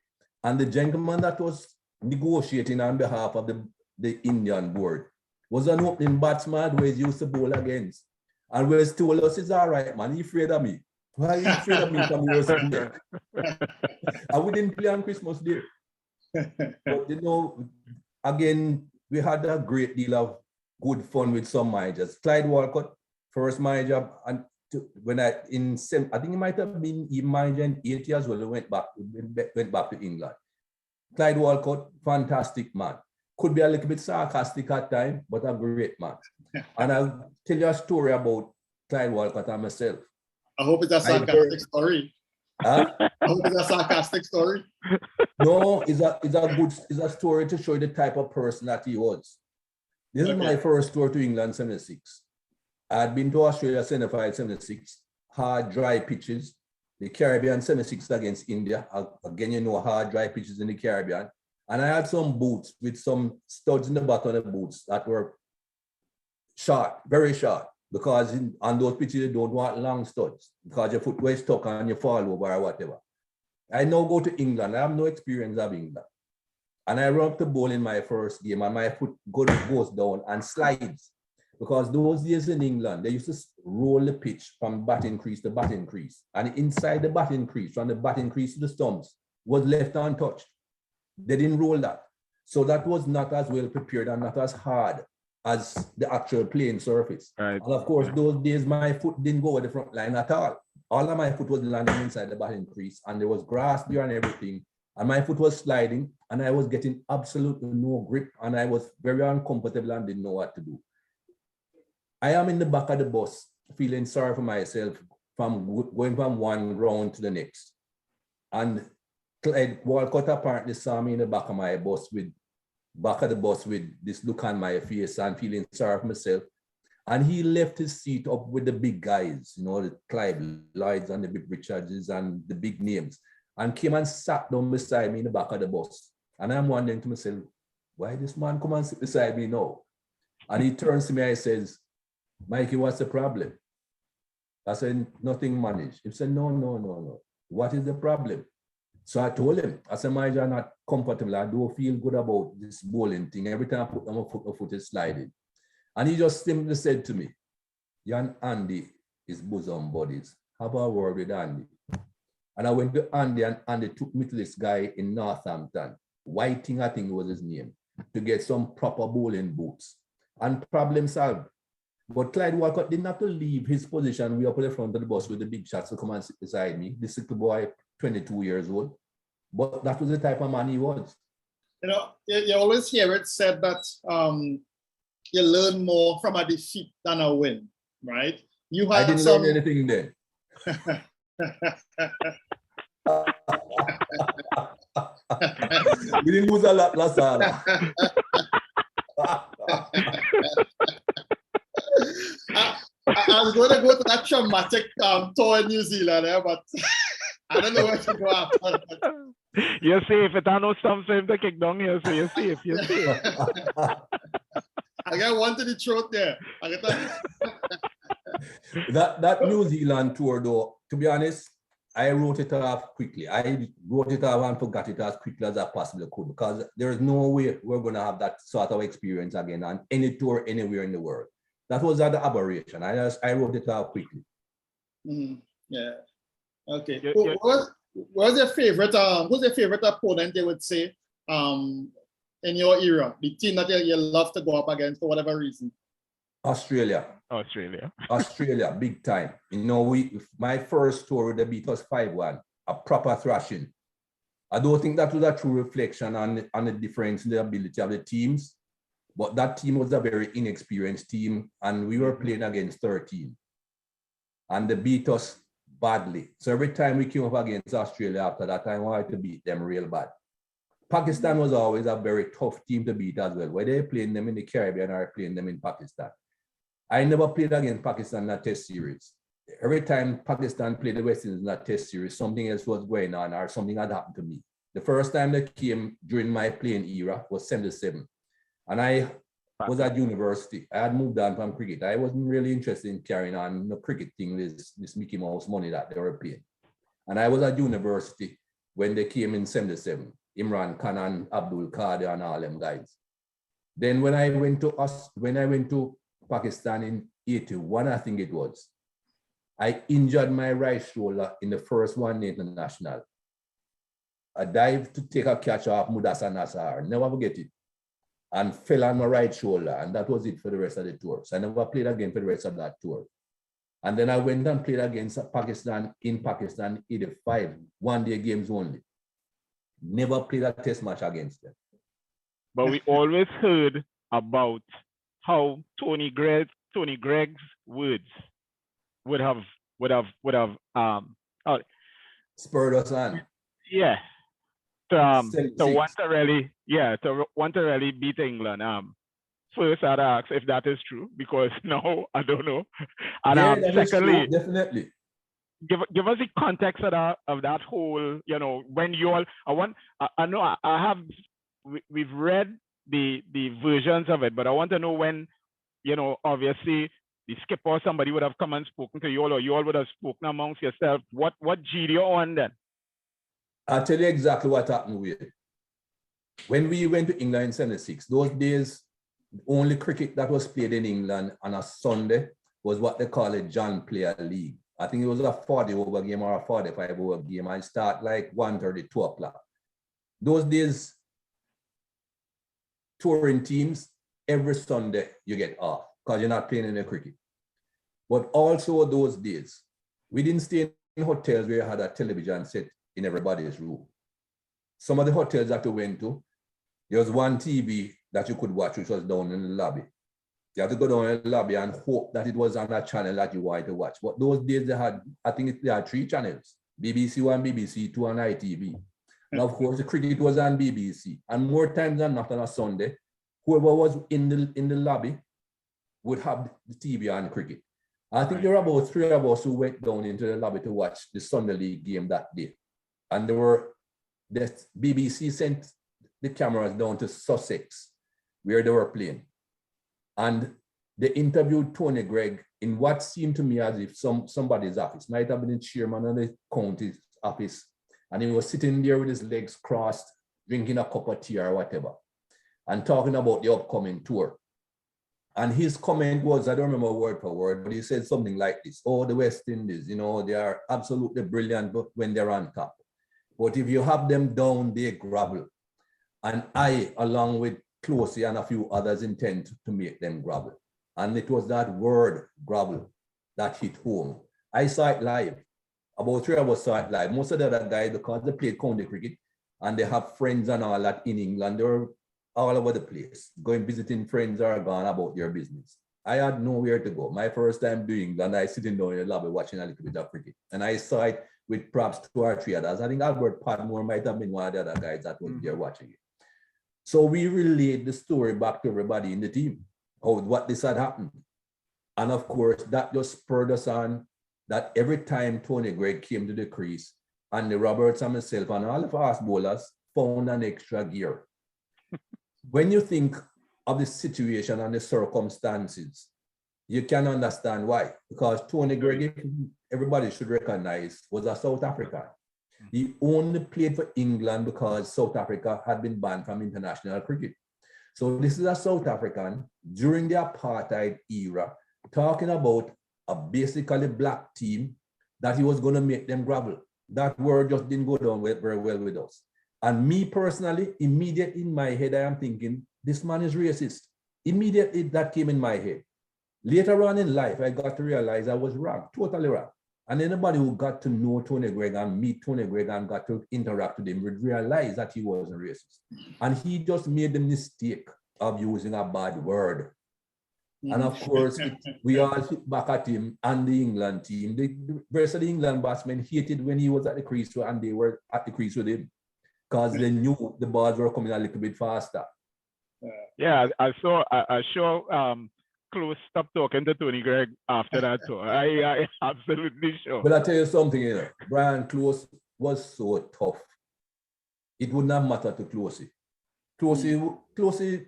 And the gentleman that was negotiating on behalf of the Indian board was an opening batsman Wes used to bowl against. And Wes told us, it's all right, man, he's afraid of me. Why are you afraid of me from your Sunday? And we didn't play on Christmas Day. But you know, again, we had a great deal of good fun with some managers. Clyde Walcott, first manager, and when I think he might have been even manager in 80 as well, went back to England. Clyde Walcott, fantastic man. Could be a little bit sarcastic at times, but a great man. And I'll tell you a story about Clyde Walcott and myself. I hope it's a sarcastic story. Huh? I hope it's a sarcastic story. No, it's a story to show you the type of person that he was. This is my first tour to England, 76. I had been to Australia, 75, 76, hard, dry pitches. The Caribbean, 76 against India. Again, you know, hard, dry pitches in the Caribbean. And I had some boots with some studs in the bottom of the boots that were short, very short. Because on those pitches, you don't want long studs because your footwear is stuck and you fall over or whatever. I now go to England. I have no experience of England. And I run up the ball in my first game and my foot goes down and slides. Because those days in England, they used to roll the pitch from batting crease to batting crease. And inside the batting crease, from the batting crease to the stumps, was left untouched. They didn't roll that. So that was not as well prepared and not as hard as the actual playing surface. Right. And of course, those days, my foot didn't go over the front line at all. All of my foot was landing inside the batting crease and there was grass there and everything. And my foot was sliding and I was getting absolutely no grip and I was very uncomfortable and didn't know what to do. I am in the back of the bus feeling sorry for myself from going from one round to the next. And Clive Walcott apparently saw me in the back of the bus with this look on my face and feeling sorry for myself. And he left his seat up with the big guys, you know, the Clive, Lloyds and the big Richards and the big names, and came and sat down beside me in the back of the bus. And I'm wondering to myself, why this man come and sit beside me now? And he turns to me and he says, Mikey, what's the problem? I said, nothing managed. He said, no. What is the problem? So I told him, I said, my I'm not comfortable. I don't feel good about this bowling thing. Every time I put on my foot is sliding. And he just simply said to me, you and Andy is bosom buddies. Have a word with Andy. And I went to Andy and Andy took me to this guy in Northampton. Whiting, I think was his name, to get some proper bowling boots. And problem solved. But Clyde Walcott didn't have to leave his position way up at the front of the bus with the big shots to come and sit beside me. This little boy, 22 years old. But that was the type of man he was. You know, you always hear it said that you learn more from a defeat than a win, right? You had I didn't learn anything then. We didn't lose a lot last time. I was going to go to that traumatic tour in New Zealand, but I don't know where to go after that. You're safe. If I know something to kick down here, so you're safe. You're safe. I got one to the throat there. That New Zealand tour, though, to be honest, I wrote it off quickly. I wrote it off and forgot it as quickly as I possibly could because there is no way we're going to have that sort of experience again on any tour anywhere in the world. That was an aberration. I wrote it off quickly. Mm-hmm. Yeah. Okay. What's your favorite? Who's your favorite opponent? You would say in your era, the team that you love to go up against for whatever reason. Australia, big time. You know, my first tour, they beat us 5-1, a proper thrashing. I don't think that was a true reflection on the difference in the ability of the teams, but that team was a very inexperienced team, and we were playing against 13, and they beat us badly. So every time we came up against Australia after that, I wanted to beat them real bad. Pakistan was always a very tough team to beat as well, whether they're playing them in the Caribbean or playing them in Pakistan. I never played against Pakistan in a test series. Every time Pakistan played the West Indies in a test series, something else was going on or something had happened to me. The first time they came during my playing era was 77. And I was at university. I had moved on from cricket. I wasn't really interested in carrying on the cricket thing, this Mickey Mouse money that they were playing. And I was at university when they came in 77, Imran Khan and Abdul Qadir and all them guys. Then when I went to Pakistan in 81, I think it was, I injured my right shoulder in the first one international. I dived to take a catch off Mudassar Nassar, never forget it, and fell on my right shoulder, and that was it for the rest of the tour. So I never played again for the rest of that tour. And then I went and played against Pakistan in Pakistan 85, one-day games only. Never played a test match against them. But we always heard about how Tony Gregg's words would have spurred us on. Yeah. To want to really beat England. First I'd ask if that is true, because no, I don't know. And yeah, secondly, definitely. Give us the context of that whole, you know, when you all we've read the versions of it, but I want to know when, you know, obviously the skipper or somebody would have come and spoken to you all, or you all would have spoken amongst yourself. What G do you on then? I'll tell you exactly what happened with it. When we went to England in 76, those days, the only cricket that was played in England on a Sunday was what they call a John Player League. I think it was a 40-over game or a 45-over game. I start like 1:30, 2 o'clock. Those days, touring teams, every Sunday you get off because you're not playing any cricket. But also those days, we didn't stay in hotels where you had a television set in everybody's room. Some of the hotels that we went to, there was one TV that you could watch, which was down in the lobby. You had to go down in the lobby and hope that it was on a channel that you wanted to watch. But those days they had, I think they had 3 channels, BBC One, BBC Two, and ITV. And of course, the cricket was on BBC. And more times than not on a Sunday, whoever was in the lobby would have the TV on cricket. I think there were about 3 of us who went down into the lobby to watch the Sunday League game that day. And the BBC sent the cameras down to Sussex, where they were playing. And they interviewed Tony Greig in what seemed to me as if somebody's office, might have been the chairman of the county's office. And he was sitting there with his legs crossed, drinking a cup of tea or whatever, and talking about the upcoming tour. And his comment was, I don't remember word for word, but he said something like this: oh, the West Indies, you know, they are absolutely brilliant when they're on top. But if you have them down, they grovel. And I, along with Closey and a few others, intend to make them grovel. And it was that word, grovel, that hit home. I saw it live. About 3 of us saw it live. Most of the other guys, because they play county cricket and they have friends and all that in England, they were all over the place, going visiting friends or gone about their business. I had nowhere to go. My first time doing England, I sitting down in the lobby watching a little bit of cricket. And I saw it with perhaps 2 or 3 others. I think Albert Padmore might have been one of the other guys that was there watching it. So we relayed the story back to everybody in the team, of what this had happened. And of course, that just spurred us on, that every time Tony Greig came to the crease, Andy Roberts and myself and all the fast bowlers found an extra gear. When you think of the situation and the circumstances, you can understand why. Because Tony Greig, everybody should recognize, was a South African. He only played for England because South Africa had been banned from international cricket. So this is a South African during the apartheid era talking about a basically black team that he was going to make them grovel. That word just didn't go down very well with us. And me personally, immediately in my head, I am thinking, this man is racist. Immediately that came in my head. Later on in life, I got to realize I was wrong, totally wrong. And anybody who got to know Tony Greig and meet Tony Greig and got to interact with him would realize that he wasn't racist. And he just made the mistake of using a bad word. And of course, we all hit back at him and the England team. The rest of the England batsmen hated when he was at the crease and they were at the crease with him because they knew the balls were coming a little bit faster. Yeah, I saw Close stopped talking to Tony Greig after that tour. I absolutely sure. But I tell you something, you know, Brian Close was so tough. It would not matter to Closey. Closey,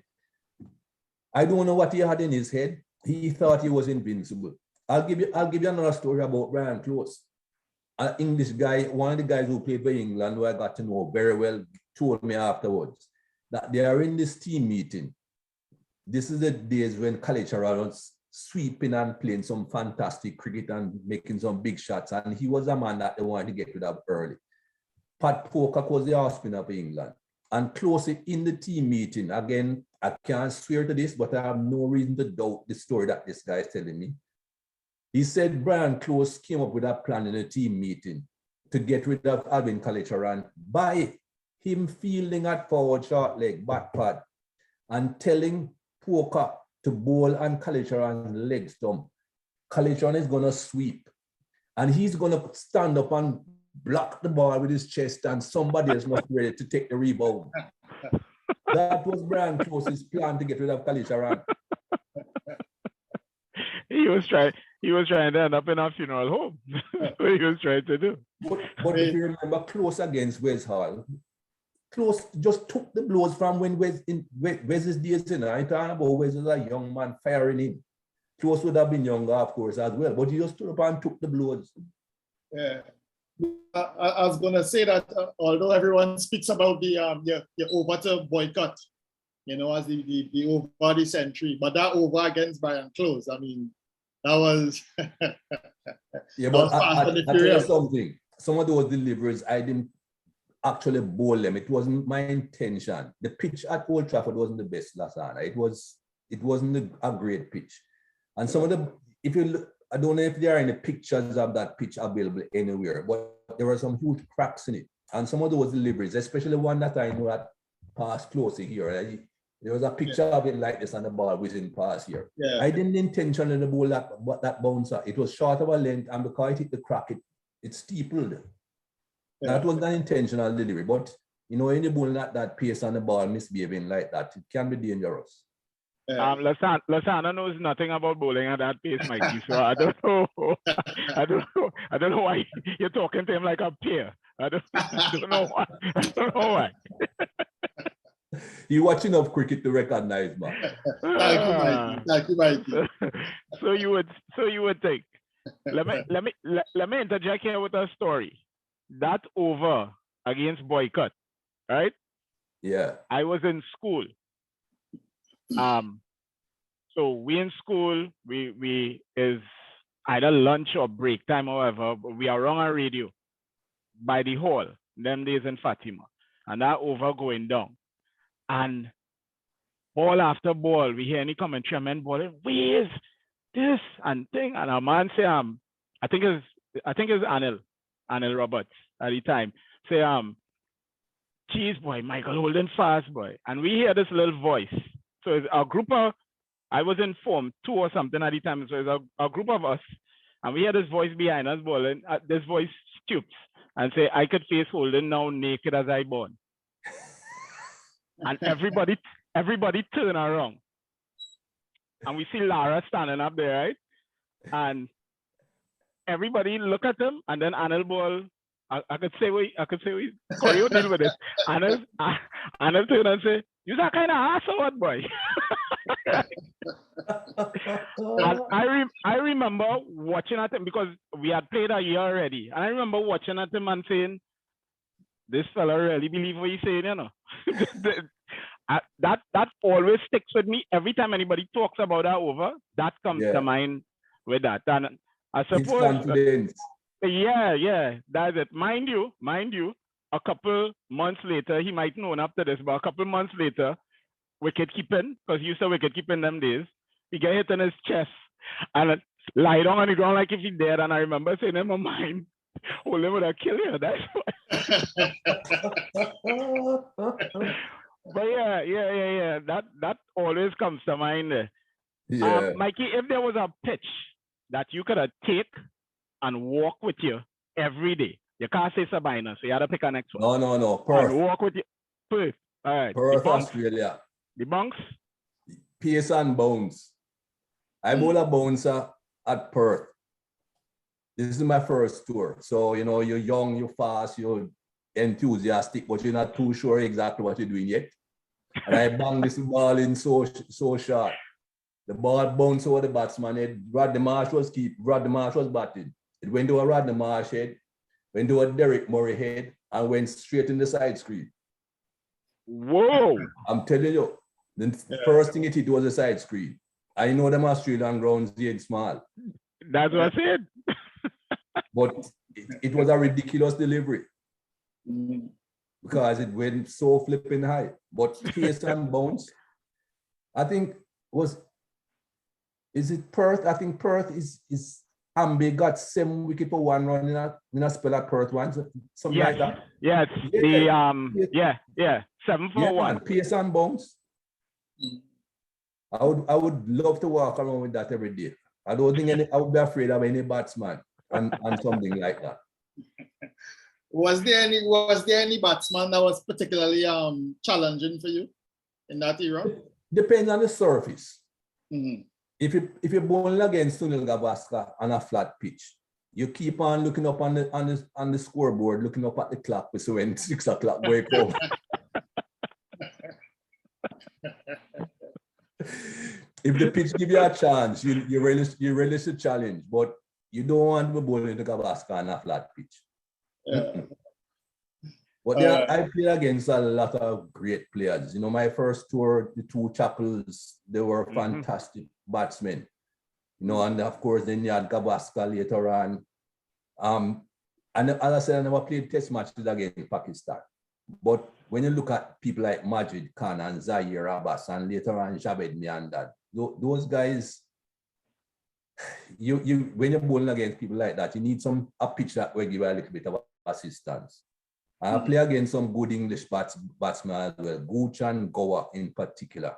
I don't know what he had in his head. He thought he was invincible. I'll give you another story about Brian Close. An English guy, one of the guys who played for England, who I got to know very well, told me afterwards that they are in this team meeting. This is the days when Kalichara was sweeping and playing some fantastic cricket and making some big shots. And he was a man that they wanted to get rid of early. Pat Pocock was the off spinner for England. And closely in the team meeting, again, I can't swear to this, but I have no reason to doubt the story that this guy is telling me. He said Brian Close came up with a plan in a team meeting to get rid of Alvin Kalicharan by him fielding at forward short leg, back pad, and telling Pocock to bowl on Kalicharan's leg stump. Kalicharan is going to sweep, and he's going to stand up and block the ball with his chest, and somebody else must be ready to take the rebound. That was Brian Close's plan to get rid of Kalicharan. He was trying to end up in a funeral home. That's what he was trying to do. But if you remember Close against Wes Hall, Close just took the blows from when Wes's days, you know. I'm talking about Wes was a young man firing him. Close would have been younger, of course, as well, but he just stood up and took the blows. Yeah. I was gonna say that although everyone speaks about the over to boycott, you know, as the over the century, but that over against Brian Close, I mean, that was yeah. But I tell you something. Some of those deliveries, I didn't actually bowl them. It wasn't my intention. The pitch at Old Trafford wasn't the best, Lasana. It wasn't a great pitch. And some of the, if you look, I don't know if there are any pictures of that pitch available anywhere, but there were some huge cracks in it. And some of those deliveries, especially one that I know that passed close here. There was a picture of it like this on the ball within pass here. Yeah. I didn't intentionally bowl that bouncer. It was short of a length, and because it hit the crack, it steepled. Yeah. That was an intentional delivery, but you know, when you bowl at that pace on the ball, misbehaving like that, it can be dangerous. Lasana knows nothing about bowling at that pace, Mikey. So I don't know. I don't know why you're talking to him like a peer. I don't know why. I don't know why. You watch enough cricket to recognize, man. Thank you, Mikey. So you would think. Let me interject here with a story. That over against boycott, right? Yeah. I was in school. So we in school, we is either lunch or break time, however, but we are on a radio by the hall, them days in Fatima, and that over going down. And ball after ball, we hear any commentary, men balling, where's this and thing, and a man say, I think it's Anil Roberts at the time, say, geez, boy, Michael holding fast, boy. And we hear this little voice. So it's a group of, I was in Form 2 or something at the time, so it's a group of us, and we hear this voice behind us balling, this voice stoops and say, I could face Holden now naked as I born. And everybody turn around. And we see Lara standing up there, right? And everybody look at him, and then Anil ball, I could say we Corey deal with it. Anil turn and say, you that kind of ass or what, boy? And I remember watching at him because we had played a year already. And I remember watching at him and saying, this fella really believe what he's saying, you know. that always sticks with me. Every time anybody talks about that over, that comes to mind with that. And I suppose yeah, that's it. Mind you, a couple months later, he might know after this, but a couple months later, wicket keeping, because you said wicket keeping them days, he get hit in his chest and lie down on the ground like if he dead. And I remember saying in my mind, Holden would have killed you. That's why. But yeah. That always comes to mind. Yeah. Mikey, if there was a pitch that you could take and walk with you every day, you can't say Sabina, so you had to pick a next one. No. Perth. And walk with you. Perth. All right. Perth, Australia. The bunks? Pace and bounce. I bowl a bouncer at Perth. This is my first tour. So, you know, you're young, you're fast, you're enthusiastic, but you're not too sure exactly what you're doing yet. And I banged this ball in so short. The ball bounced over the batsman head. Rodney Marsh was batting. It went to a Rodney Marsh head, went to a Derek Murray head, and went straight in the side screen. Whoa! I'm telling you, the first thing it hit was the side screen. I know them Australian grounds, they're small. That's what I said. But it was a ridiculous delivery because it went so flipping high. But pace and bounce, I think is it Perth? I think Perth is Ambe got 7 wickets for 1 run in a spell at Perth once, something like that. Yes, 7 for 1. Pace and bounce. I would love to walk around with that every day. I don't think I would be afraid of any batsman and something like that. Was there any batsman that was particularly challenging for you in that era? Depends on the surface. Mm-hmm. If you're bowling against Sunil Gavaskar on a flat pitch, you keep on looking up on the scoreboard, looking up at the clock, so when 6 o'clock wake up. If the pitch give you a chance, you relish the challenge, but you don't want to be bowling to Gavaskar on a flat pitch. But yeah, I played against a lot of great players. You know, my first tour, the two Chapels, they were fantastic batsmen. You know, and of course, then you had Gavaskar later on. And as I said, I never played test matches against Pakistan. But when you look at people like Majid Khan and Zahir Abbas and later on Javed Miandad, those guys, when you're bowling against people like that, you need a pitch that will give you a little bit of assistance. I play against some good English batsmen as well, Gooch and Goa in particular.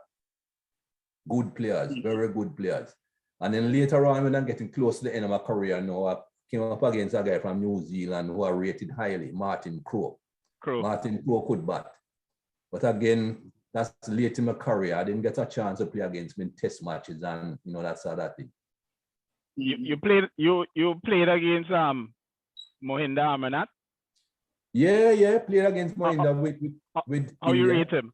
Good players, very good players. And then later on, when I'm getting close to the end of my career now, I came up against a guy from New Zealand who I rated highly, Martin Crowe. Martin Crowe could bat. But again, that's late in my career. I didn't get a chance to play against him in test matches and that sort of thing. You played against Mohinder Amarnath? Yeah, played against Mohinder with how you rate him?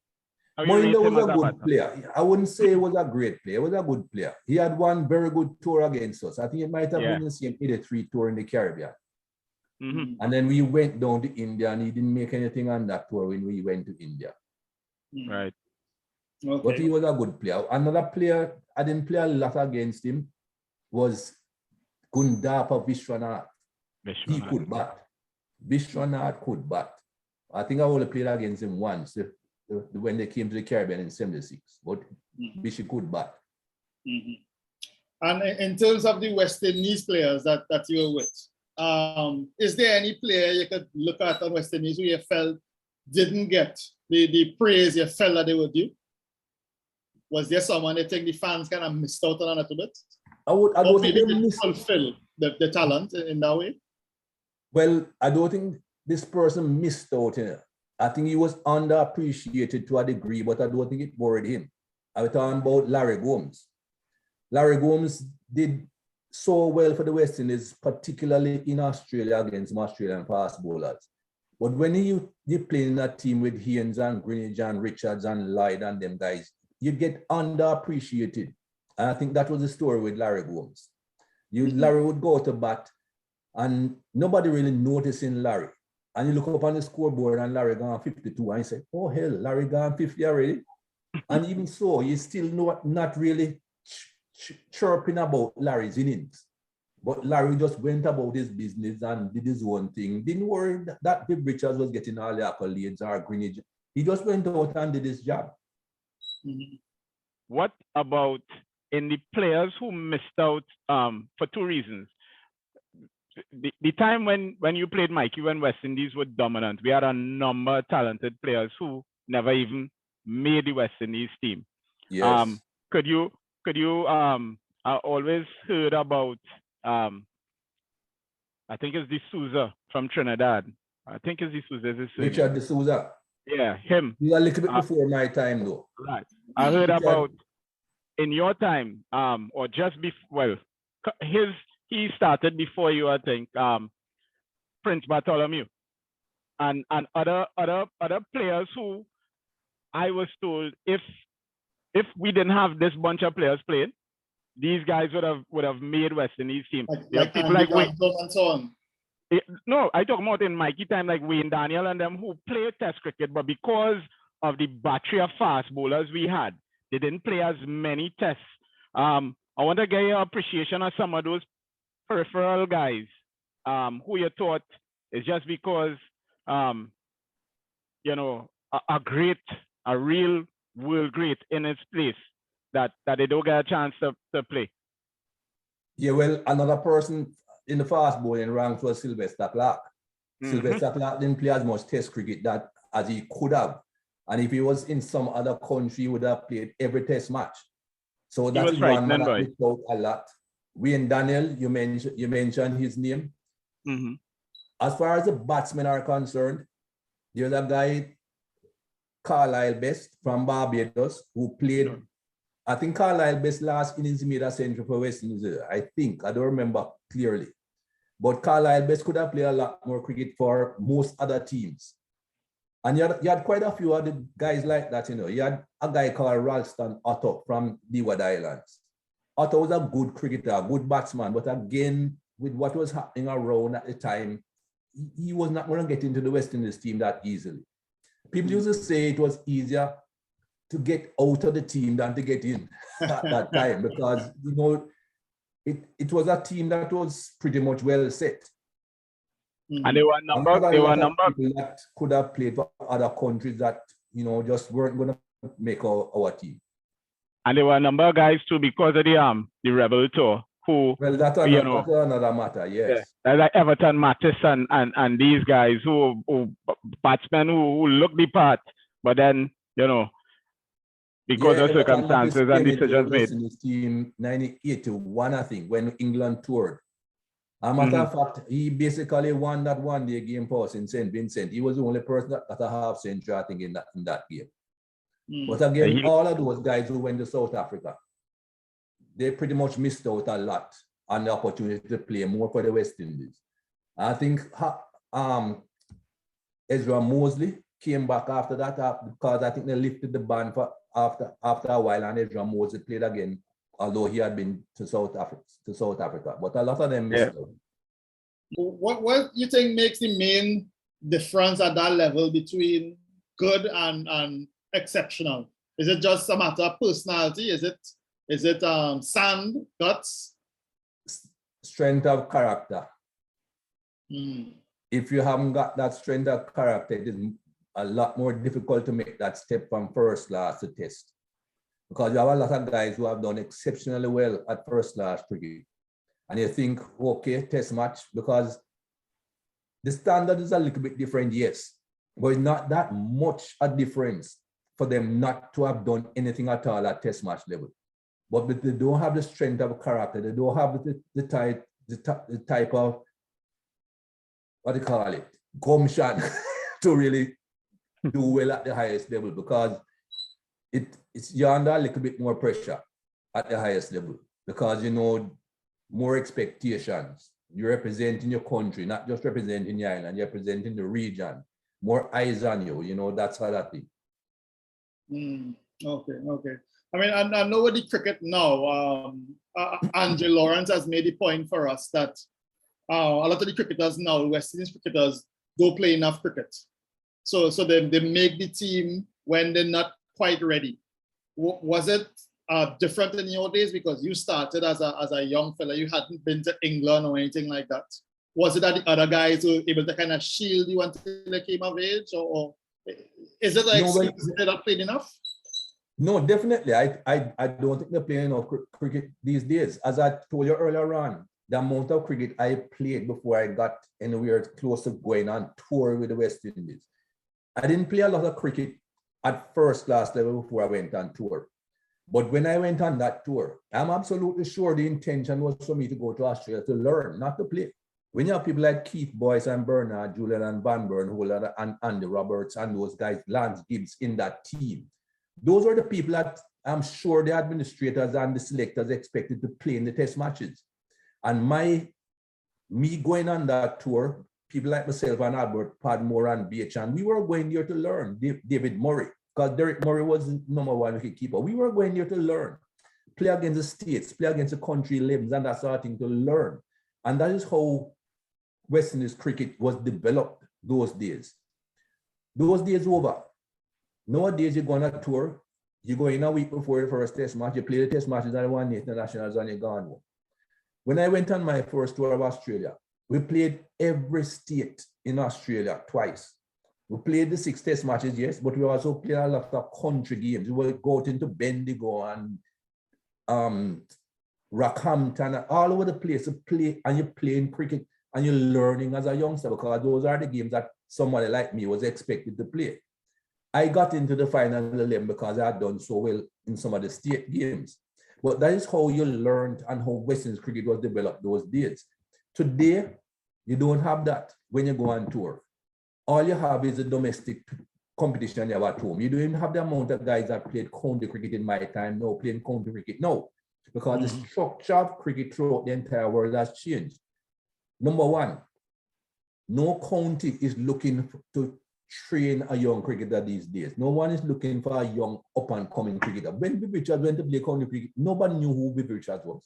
Mohinder was a good player. I wouldn't say he was a great player. He was a good player. He had one very good tour against us. I think it might have been the same 83 tour in the Caribbean. And then we went down to India and he didn't make anything on that tour when we went to India. Right. Okay. But he was a good player. Another player, I didn't play a lot against him, was Gundapa Vishwanath. He could bat. Vishwanath could bat. I think I only played against him once when they came to the Caribbean in 76. But Bishi could bat. And in terms of the West Indies players that you were with, is there any player you could look at on West Indies who you felt didn't get the praise you felt that they would do? Was there someone you think the fans kind of missed out on a little bit? I don't think they didn't fulfill the talent in that way? Well, I don't think this person missed out. I think he was underappreciated to a degree, but I don't think it worried him. I was talking about Larry Gomes. Larry Gomes did so well for the West Indies, particularly in Australia against Australian fast bowlers. But when you play in that team with Haynes and Greenidge and Richards and Lloyd and them guys, you get underappreciated. And I think that was the story with Larry Gomes. Larry would go to bat and nobody really noticing Larry. And you look up on the scoreboard and Larry gone 52 and you say, oh hell, Larry gone 50 already. And even so, you still not really chirping about Larry's innings. But Larry just went about his business and did his own thing. Didn't worry that Viv Richards was getting all the accolades or Greenidge. He just went out and did his job. What about in the players who missed out for two reasons? The time when you played Mikey, when West Indies were dominant, we had a number of talented players who never even made the West Indies team. Yes. Could you I always heard about I think it's D'Souza from Trinidad. I think it's D'Souza. Richard D'Souza. Yeah, him. He's a little bit before my time though. Right. I heard about in your time, or just before, well, he started before you, I think, Prince Bartholomew, and other players who I was told if we didn't have this bunch of players playing, these guys would have made West Indies team. Like people like Wayne and so on. No, I talk about in Mikey time, like Wayne Daniel and them who played Test cricket, but because of the battery of fast bowlers we had, they didn't play as many tests. I want to get your appreciation of some of those peripheral guys who you thought is just because a real world great in its place that they don't get a chance to play. Yeah, well, another person in the fast bowling ranks was Sylvester Clarke. Sylvester Clarke didn't play as much test cricket as he could have. And if he was in some other country, he would have played every test match. So that is one man that missed out a lot. Wayne Daniel, you mentioned his name. As far as the batsmen are concerned, there's a guy, Carlisle Best from Barbados, who played, I think Carlisle Best last innings made a century for West Indies. I think, I don't remember clearly. But Carlisle Best could have played a lot more cricket for most other teams. And you had quite a few other guys like that, You had a guy called Ralston Otto from Leeward Islands. Otto was a good cricketer, a good batsman, but again, with what was happening around at the time, he was not going to get into the West Indies team that easily. People used to say it was easier to get out of the team than to get in at that time, because it was a team that was pretty much well set. And there were a number people that could have played for other countries that just weren't going to make our team. And there were a number of guys too, because of the Rebel Tour, who, that's another matter, yes. Yeah, like Everton, Mattis, and these guys who batsmen who look the part, but then because of circumstances and decisions made. In his team 1981, I think, when England toured. As a matter of fact, he basically won that one-day game for us in St. Vincent. He was the only person that got a half century, I think, in that game. But again, all of those guys who went to South Africa, they pretty much missed out a lot on the opportunity to play more for the West Indies. I think Ezra Mosley came back after that because I think they lifted the ban for after a while, and Ezra Mosley played again, although he had been to South Africa. But a lot of them missed out. What do you think makes the main difference at that level between good and exceptional? Is it just a matter of personality? Is it sand, guts? Strength of character. If you haven't got that strength of character, it is a lot more difficult to make that step from first class to test. Because you have a lot of guys who have done exceptionally well at first class cricket. And you think, okay, test match, because the standard is a little bit different, yes, but it's not that much a difference for them not to have done anything at all at test match level. But they don't have the strength of character. They don't have the type of, what do you call it, gumption to really do well at the highest level, because you're under a little bit more pressure at the highest level, because more expectations. You're representing your country, not just representing your island, you're representing the region. More eyes on you, that sort of thing. Okay. I mean, I know with the cricket now, Andrew Lawrence has made the point for us that a lot of the cricketers now, West Indies cricketers, don't play enough cricket. So they make the team when they're not quite ready. Was it different in your days, because you started as a young fella, you hadn't been to England or anything like that? Was it that the other guys were able to kind of shield you until they came of age, or is it like they're not playing enough? No, definitely. I don't think they're playing enough cricket these days. As I told you earlier on, the amount of cricket I played before I got anywhere close to going on tour with the West Indies. I didn't play a lot of cricket at first class level before I went on tour. But when I went on that tour, I'm absolutely sure the intention was for me to go to Australia to learn, not to play. When you have people like Keith Boyce and Bernard, Julian and Van Bernhoel and Andy Roberts and those guys, Lance Gibbs in that team, those are the people that I'm sure the administrators and the selectors expected to play in the test matches. And me going on that tour, people like myself and Albert Padmore and BH, and we were going there to learn. David Murray, because Derek Murray was the #1 wicket keeper. We were going there to learn, play against the states, play against the country 11s and that sort of thing, to learn. And that is how West Indies cricket was developed those days. Those days over. Nowadays, you go on a tour, you go in a week before the first test match, you play the test matches and one internationals and you're gone home. When I went on my first tour of Australia, we played every state in Australia twice. We played the 6 test matches, yes, but we also played a lot of country games. We would go out into Bendigo and Rockhampton, and all over the place to play, and you're playing cricket and you're learning as a youngster, because those are the games that somebody like me was expected to play. I got into the final 11 because I had done so well in some of the state games. But that is how you learned and how West Indies cricket was developed those days. Today, you don't have that when you go on tour. All you have is a domestic competition you have at home. You don't even have the amount of guys that played county cricket in my time now, playing county cricket now, because the structure of cricket throughout the entire world has changed. Number one, no county is looking to train a young cricketer these days. No one is looking for a young up-and-coming cricketer. When Viv Richards went to play county cricket, nobody knew who Viv Richards was.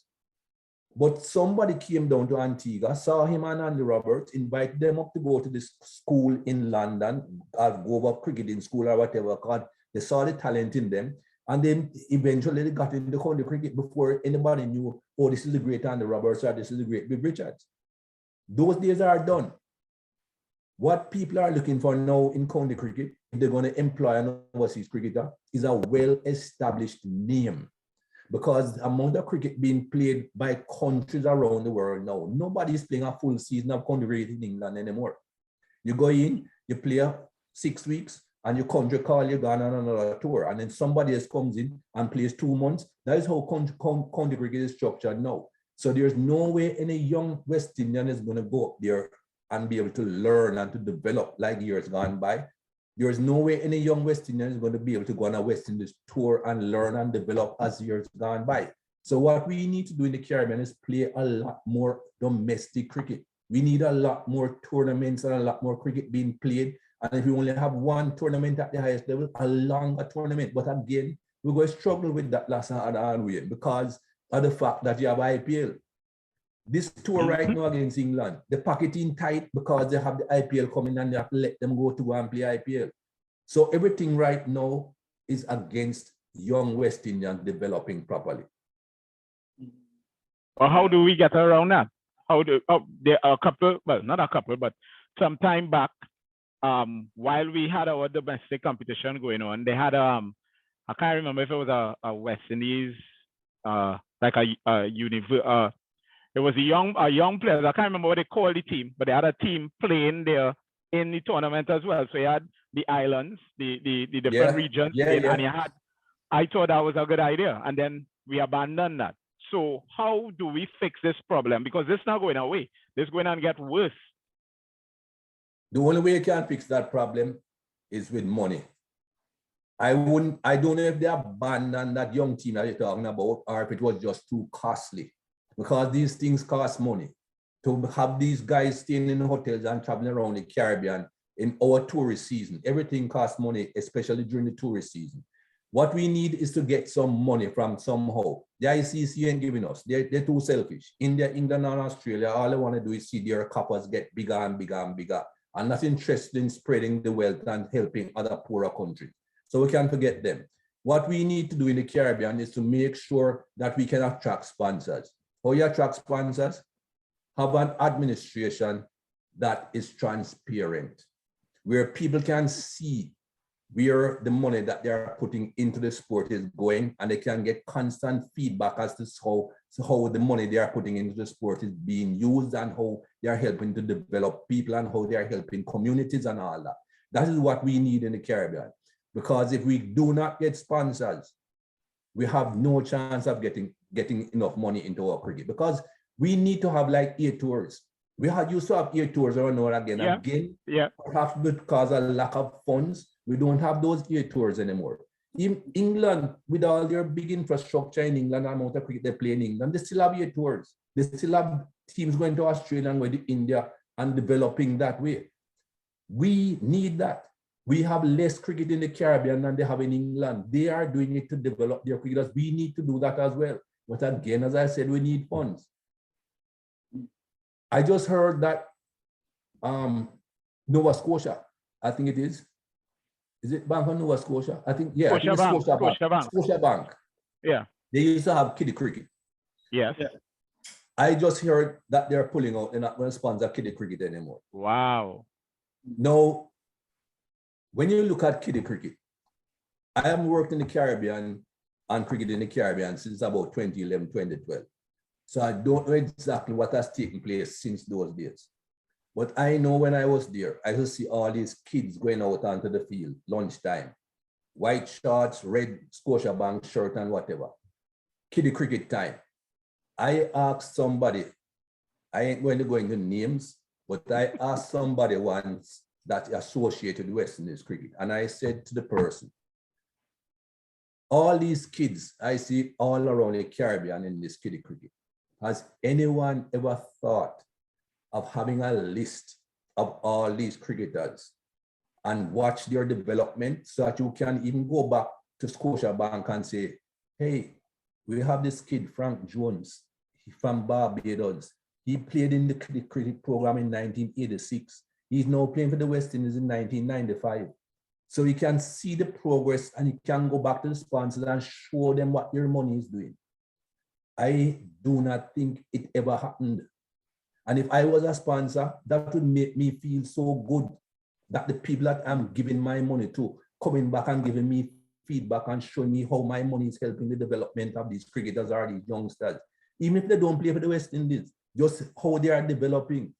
But somebody came down to Antigua, saw him and Andy Roberts, invited them up to go to this school in London, or go over cricketing school or whatever, because they saw the talent in them. And then eventually they got into county cricket before anybody knew, oh, this is the great Andy Roberts or this is the great Bill Richards. Those days are done. What people are looking for now in county cricket, if they're going to employ an overseas cricketer, is a well-established name. Because the amount of cricket being played by countries around the world now, nobody is playing a full season of county cricket in England anymore. You go in, you play 6 weeks, and your country call you gone on another tour, and then somebody else comes in and plays 2 months. That is how county cricket is structured now. So there's no way any young West Indian is going to go up there and be able to learn and to develop like years gone by. There's no way any young West Indian is going to be able to go on a West Indies tour and learn and develop as years gone by. So what we need to do in the Caribbean is play a lot more domestic cricket. We need a lot more tournaments and a lot more cricket being played. And if we only have one tournament at the highest level, a longer tournament. But again, we're going to struggle with that last and way because of the fact that you have IPL. This tour right now against England, the packeting tight because they have the IPL coming and they have to let them go to and play IPL. So everything right now is against young West Indians developing properly. Well, how do we get around that? There are a couple, well, not a couple, but some time back, while we had our domestic competition going on, they had I can't remember if it was a West Indies, like it was a young player. I can't remember what they called the team, but they had a team playing there in the tournament as well. So you had the islands, the different regions, and you had. I thought that was a good idea, and then we abandoned that. So how do we fix this problem? Because this is not going away. This is going to get worse. The only way you can fix that problem is with money. I don't know if they abandoned that young team that you're talking about, or if it was just too costly. Because these things cost money. To have these guys staying in hotels and traveling around the Caribbean in our tourist season, everything costs money, especially during the tourist season. What we need is to get some money from somehow. The ICC ain't giving us. They're too selfish. India, England, and Australia, all they want to do is see their coppers get bigger and bigger and bigger, and not interested in spreading the wealth and helping other poorer countries. So we can't forget them. What we need to do in the Caribbean is to make sure that we can attract sponsors. How you attract sponsors? Have an administration that is transparent, where people can see where the money that they are putting into the sport is going, and they can get constant feedback as to how the money they are putting into the sport is being used and how they are helping to develop people and how they are helping communities and all that. That is what we need in the Caribbean. Because if we do not get sponsors, we have no chance of getting enough money into our cricket, because we need to have like 8 tours. We used to have 8 tours or no again. Perhaps because of lack of funds, we don't have those 8 tours anymore. In England, with all their big infrastructure in England, the amount of cricket they play in England, they still have 8 tours. They still have teams going to Australia and going to India and developing that way. We need that. We have less cricket in the Caribbean than they have in England. They are doing it to develop their cricketers. We need to do that as well. But again, as I said, we need funds. I just heard that Nova Scotia, I think it is. Is it Bank of Nova Scotia? I think, yeah. Scotia Bank. Yeah. They used to have kiddie cricket. Yes. Yeah. I just heard that they're pulling out. They're not going to sponsor kiddie cricket anymore. Wow. Now, when you look at kiddie cricket, I have worked in the Caribbean and cricket in the Caribbean since about 2011, 2012. So I don't know exactly what has taken place since those days. But I know when I was there, I used to see all these kids going out onto the field, lunchtime, white shorts, red Scotiabank shirt and whatever. Kiddie cricket time. I asked somebody, I ain't going to go into names, but I asked somebody once that associated with West Indies cricket. And I said to the person, all these kids I see all around the Caribbean in this kiddie cricket, has anyone ever thought of having a list of all these cricketers and watch their development so that you can even go back to Scotiabank and say, hey, we have this kid, Frank Jones. from Barbados. He played in the cricket program in 1986. He's now playing for the West Indies in 1995. So you can see the progress and you can go back to the sponsors and show them what your money is doing. I do not think it ever happened. And if I was a sponsor, that would make me feel so good that the people that I'm giving my money to coming back and giving me feedback and showing me how my money is helping the development of these cricketers or these youngsters. Even if they don't play for the West Indies, just how they are developing.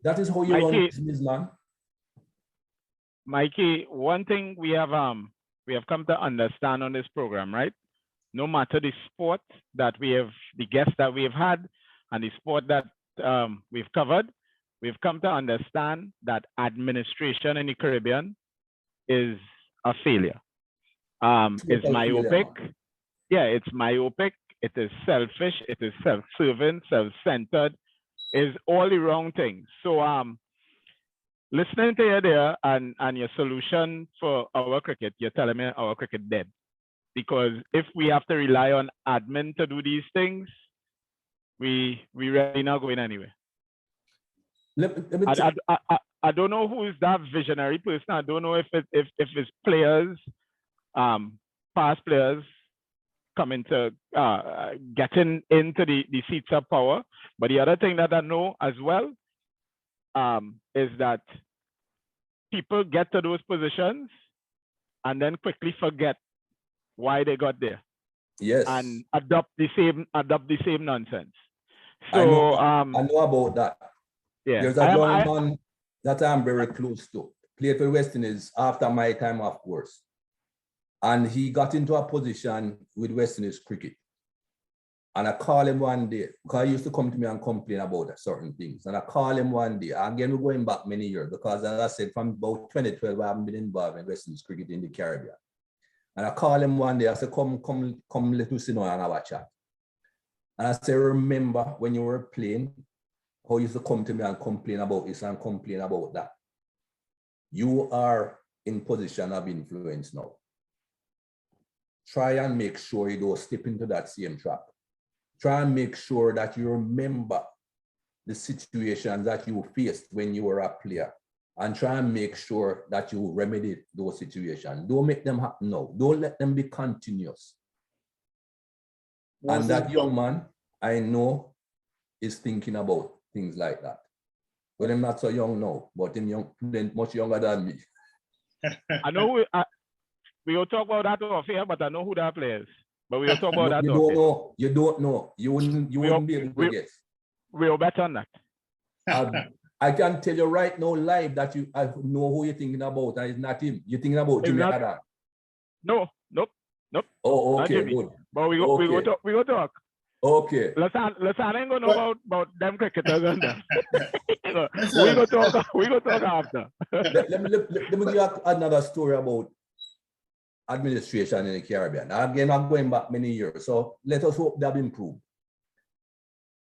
That is how you run business, man. Mikey, one thing we have come to understand on this program, right? No matter the sport that we have, the guests that we have had, and the sport that we've covered, we've come to understand that administration in the Caribbean is a failure. It's myopic. Yeah, it's myopic. It is selfish. It is self-serving, self-centered. Is all the wrong things. So listening to you there and your solution for our cricket, you're telling me our cricket dead. Because if we have to rely on admin to do these things, we really not going anywhere. I don't know who is that visionary person. I don't know if it's players, past players coming to getting into the seats of power. But the other thing that I know as well is that people get to those positions and then quickly forget why they got there. Yes. And adopt the same nonsense. So I know about that. Yeah. There's a young man that I'm very close to. Played for West Indies after my time, of course. And he got into a position with West Indies cricket. And I called him one day, because he used to come to me and complain about certain things. And I called him one day, again, we're going back many years, because as I said, from about 2012, I haven't been involved in West Indies cricket in the Caribbean. And I called him one day, I said, come, let us sit down and have a chat. And I said, remember when you were playing, how you used to come to me and complain about this and complain about that. You are in position of influence now. Try and make sure you don't step into that same trap. Try and make sure that you remember the situations that you faced when you were a player, and try and make sure that you remedy those situations. Don't make them happen now. Don't let them be continuous. And that young man, I know, is thinking about things like that. But I'm not so young now, but I'm much younger than me. I know we will talk about that off here, but I know who that player is. But we will talk about that. You don't know. You wouldn't be able to guess. We'll bet on that. I can tell you right now, live, that I know who you're thinking about, and it's not him. You're thinking about Jimmy Adam. No. Oh, okay, good. But we go talk. Okay. Let's ain't gonna know about them cricketers and that. we go talk after. let me give you another story about administration in the Caribbean. Again, I'm going back many years, so let us hope they've improved.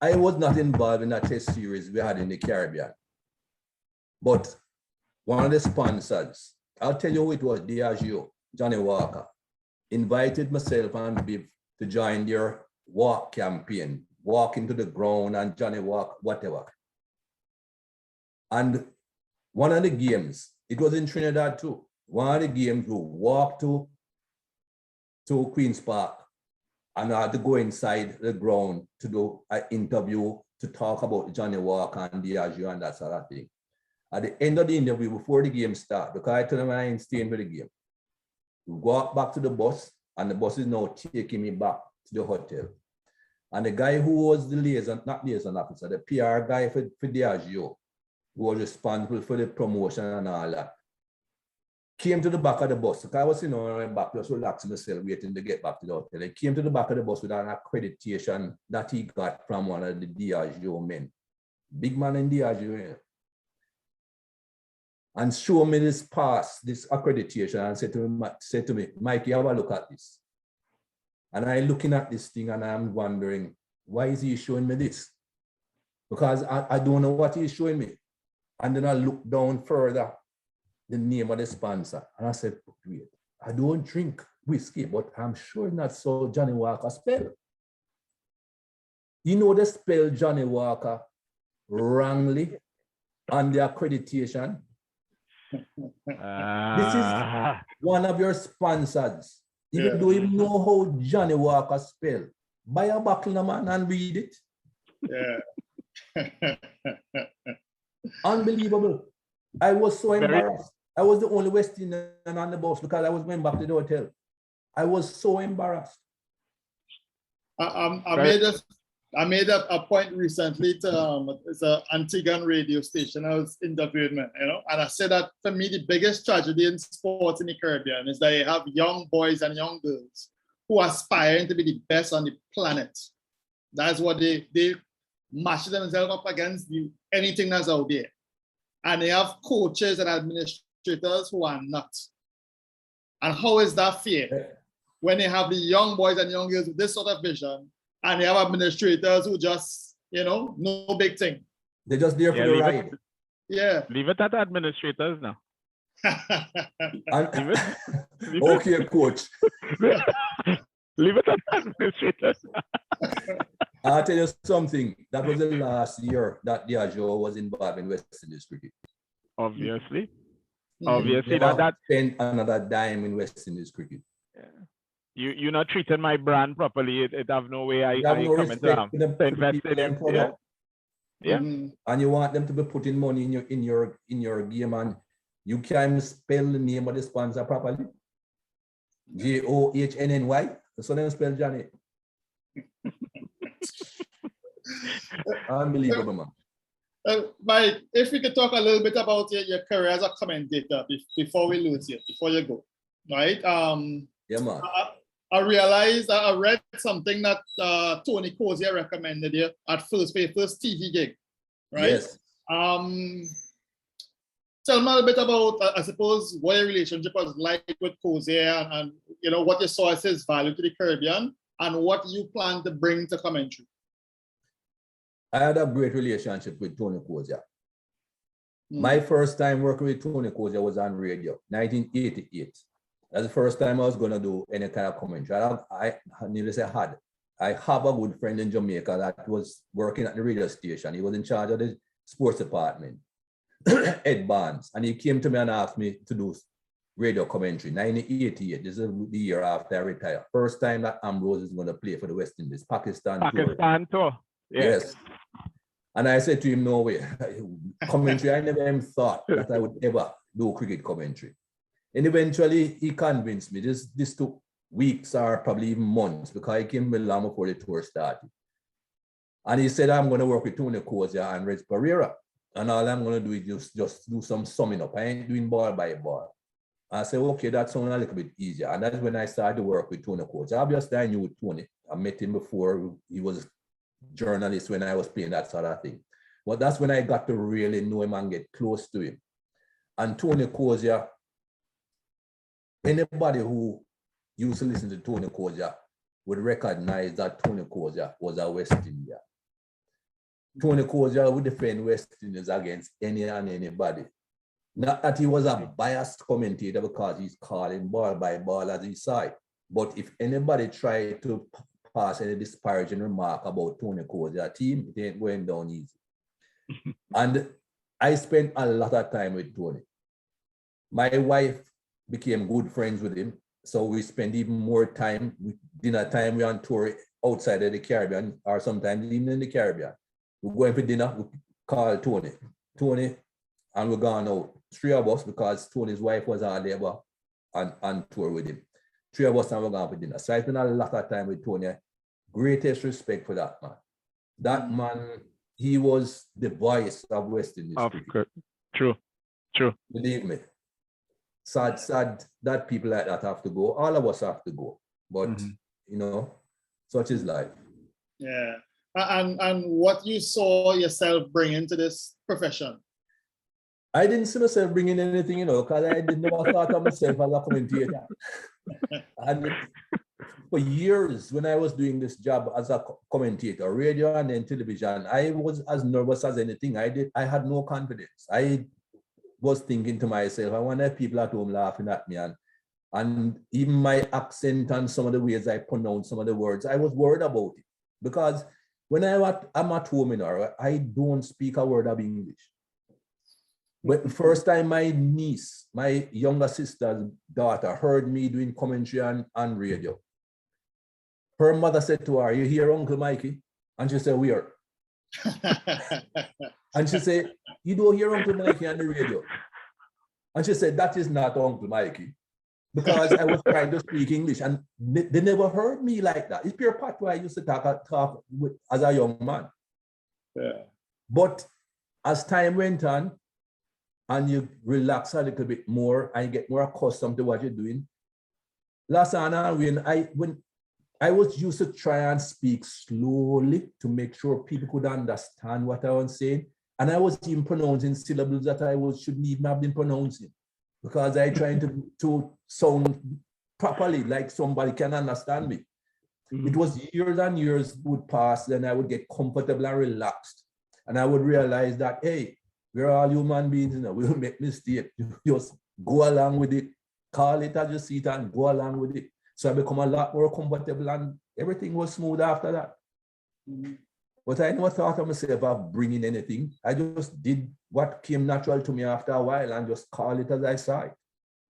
I was not involved in a test series we had in the Caribbean, but one of the sponsors, I'll tell you who it was, Diageo, Johnny Walker, invited myself and Biv to join their walk campaign, walk into the ground and Johnny walk, whatever. And one of the games, it was in Trinidad too. One of the games we walked to Queen's Park and I had to go inside the ground to do an interview to talk about Johnny Walker and Diageo and that sort of thing. At the end of the interview, before the game started, because I told them I ain't staying for the game, we walk back to the bus, and the bus is now taking me back to the hotel. And the guy who was the not liaison officer, the PR guy for Diageo, who was responsible for the promotion and all that, came to the back of the bus. So I was sitting on my back, just relaxing myself, waiting to get back to the hotel. He came to the back of the bus with an accreditation that he got from one of the Diageo men. Big man in Diageo. And show me this pass, this accreditation, and said to me, Mikey, have a look at this. And I'm looking at this thing and I'm wondering, why is he showing me this? Because I don't know what he's showing me. And then I look down further, the name of the sponsor. And I said, wait, I don't drink whiskey, but I'm sure not so Johnny Walker spell. You know they spell Johnny Walker wrongly on the accreditation. This is one of your sponsors. If you don't even know how Johnny Walker spell, buy a buckle, man, and read it. Yeah. Unbelievable. I was so embarrassed. I was the only West Indian on the bus because I was going back to the hotel. I was so embarrassed. I made a point recently to it's an Antiguan radio station. I was interviewing, and I said that for me the biggest tragedy in sports in the Caribbean is that you have young boys and young girls who are aspiring to be the best on the planet. That's what they match themselves up against anything that's out there, and they have coaches and administrators who are not. And how is that fair when they have the young boys and young girls with this sort of vision? And they have administrators who just, no big thing. They're just there for the ride. Leave it at administrators now. Okay, coach. Leave it at administrators. I'll tell you something. That was the last year that Diageo was involved in West Indies cricket. Obviously. Obviously, that spent another dime in West Indies cricket. Yeah. You're not treating my brand properly. It have no way I no come into invest in it. Yeah. And you want them to be putting money in your game, and you can't spell the name of the sponsor properly. Johnny. So them spell Johnny. Unbelievable, man. Mike, if we could talk a little bit about your career as a commentator before we lose you, before you go, right? Yeah, man. I realized I read something that Tony Cozier recommended you at first TV gig, right? Yes. Tell me a little bit about, I suppose, what your relationship was like with Cozier and what you saw as his value to the Caribbean and what you plan to bring to commentary. I had a great relationship with Tony Cozier. My first time working with Tony Cozier was on radio, 1988. That's the first time I was going to do any kind of commentary. I have a good friend in Jamaica that was working at the radio station. He was in charge of the sports department, Ed Barnes. And he came to me and asked me to do radio commentary, 1988. This is the year after I retired. First time that Ambrose is going to play for the West Indies, Pakistan tour. Yes. And I said to him, no way. Commentary, I never even thought that I would ever do cricket commentary. And eventually he convinced me. This took weeks or probably even months because I came long before the tour started. And he said, I'm going to work with Tony Cozier and Reg Pereira. And all I'm going to do is just do some summing up. I ain't doing ball by ball. I said, okay, that sounds a little bit easier. And that's when I started to work with Tony Cozier. Obviously, I knew Tony. I met him before. He was a journalist when I was playing that sort of thing. But that's when I got to really know him and get close to him. And Tony Cozier, anybody who used to listen to Tony Cozier would recognize that Tony Cozier was a West Indian. Tony Cozier would defend West Indies against any and anybody. Not that he was a biased commentator because he's calling ball by ball as he saw it. But if anybody tried to pass any disparaging remark about Tony Cozier's team, it ain't going down easy. And I spent a lot of time with Tony. My wife became good friends with him. So we spend even more time, dinner time, we're on tour outside of the Caribbean or sometimes even in the Caribbean. We go in for dinner, we call Tony, and we're gone out. 3 of us because Tony's wife was on there on tour with him. 3 of us and we're gone for dinner. So I spent a lot of time with Tony. Greatest respect for that man. That man, he was the voice of West Indies. True. Believe me. Sad that people like that have to go. All of us have to go. But, such is life. Yeah. And what you saw yourself bring into this profession? I didn't see myself bringing anything, because I didn't never thought of myself as a commentator. And for years, when I was doing this job as a commentator, radio and then television, I was as nervous as anything. I had no confidence. I was thinking to myself, I wonder if people at home laughing at me. And even my accent and some of the ways I pronounce some of the words, I was worried about it. Because when I'm at home, you know, I don't speak a word of English. But the first time my niece, my younger sister's daughter, heard me doing commentary on radio, her mother said to her, "You hear Uncle Mikey?" And she said, "Where?" And she said, "You don't hear Uncle Mikey on the radio." And she said, "That is not Uncle Mikey." Because I was trying to speak English and they never heard me like that. It's pure part where I used to talk with, as a young man. Yeah. But as time went on and you relax a little bit more and you get more accustomed to what you're doing, Lasana, when I was used to try and speak slowly to make sure people could understand what I was saying. And I was even pronouncing syllables that shouldn't even have been pronouncing, because I trying to sound properly, like somebody can understand me. Mm-hmm. It was years and years would pass, then I would get comfortable and relaxed. And I would realize that, hey, we're all human beings, you know, we'll make mistakes. Just go along with it, call it as you see it and go along with it. So I become a lot more comfortable and everything was smooth after that. Mm-hmm. But I never thought of myself of bringing anything. I just did what came natural to me after a while and just call it as I saw it.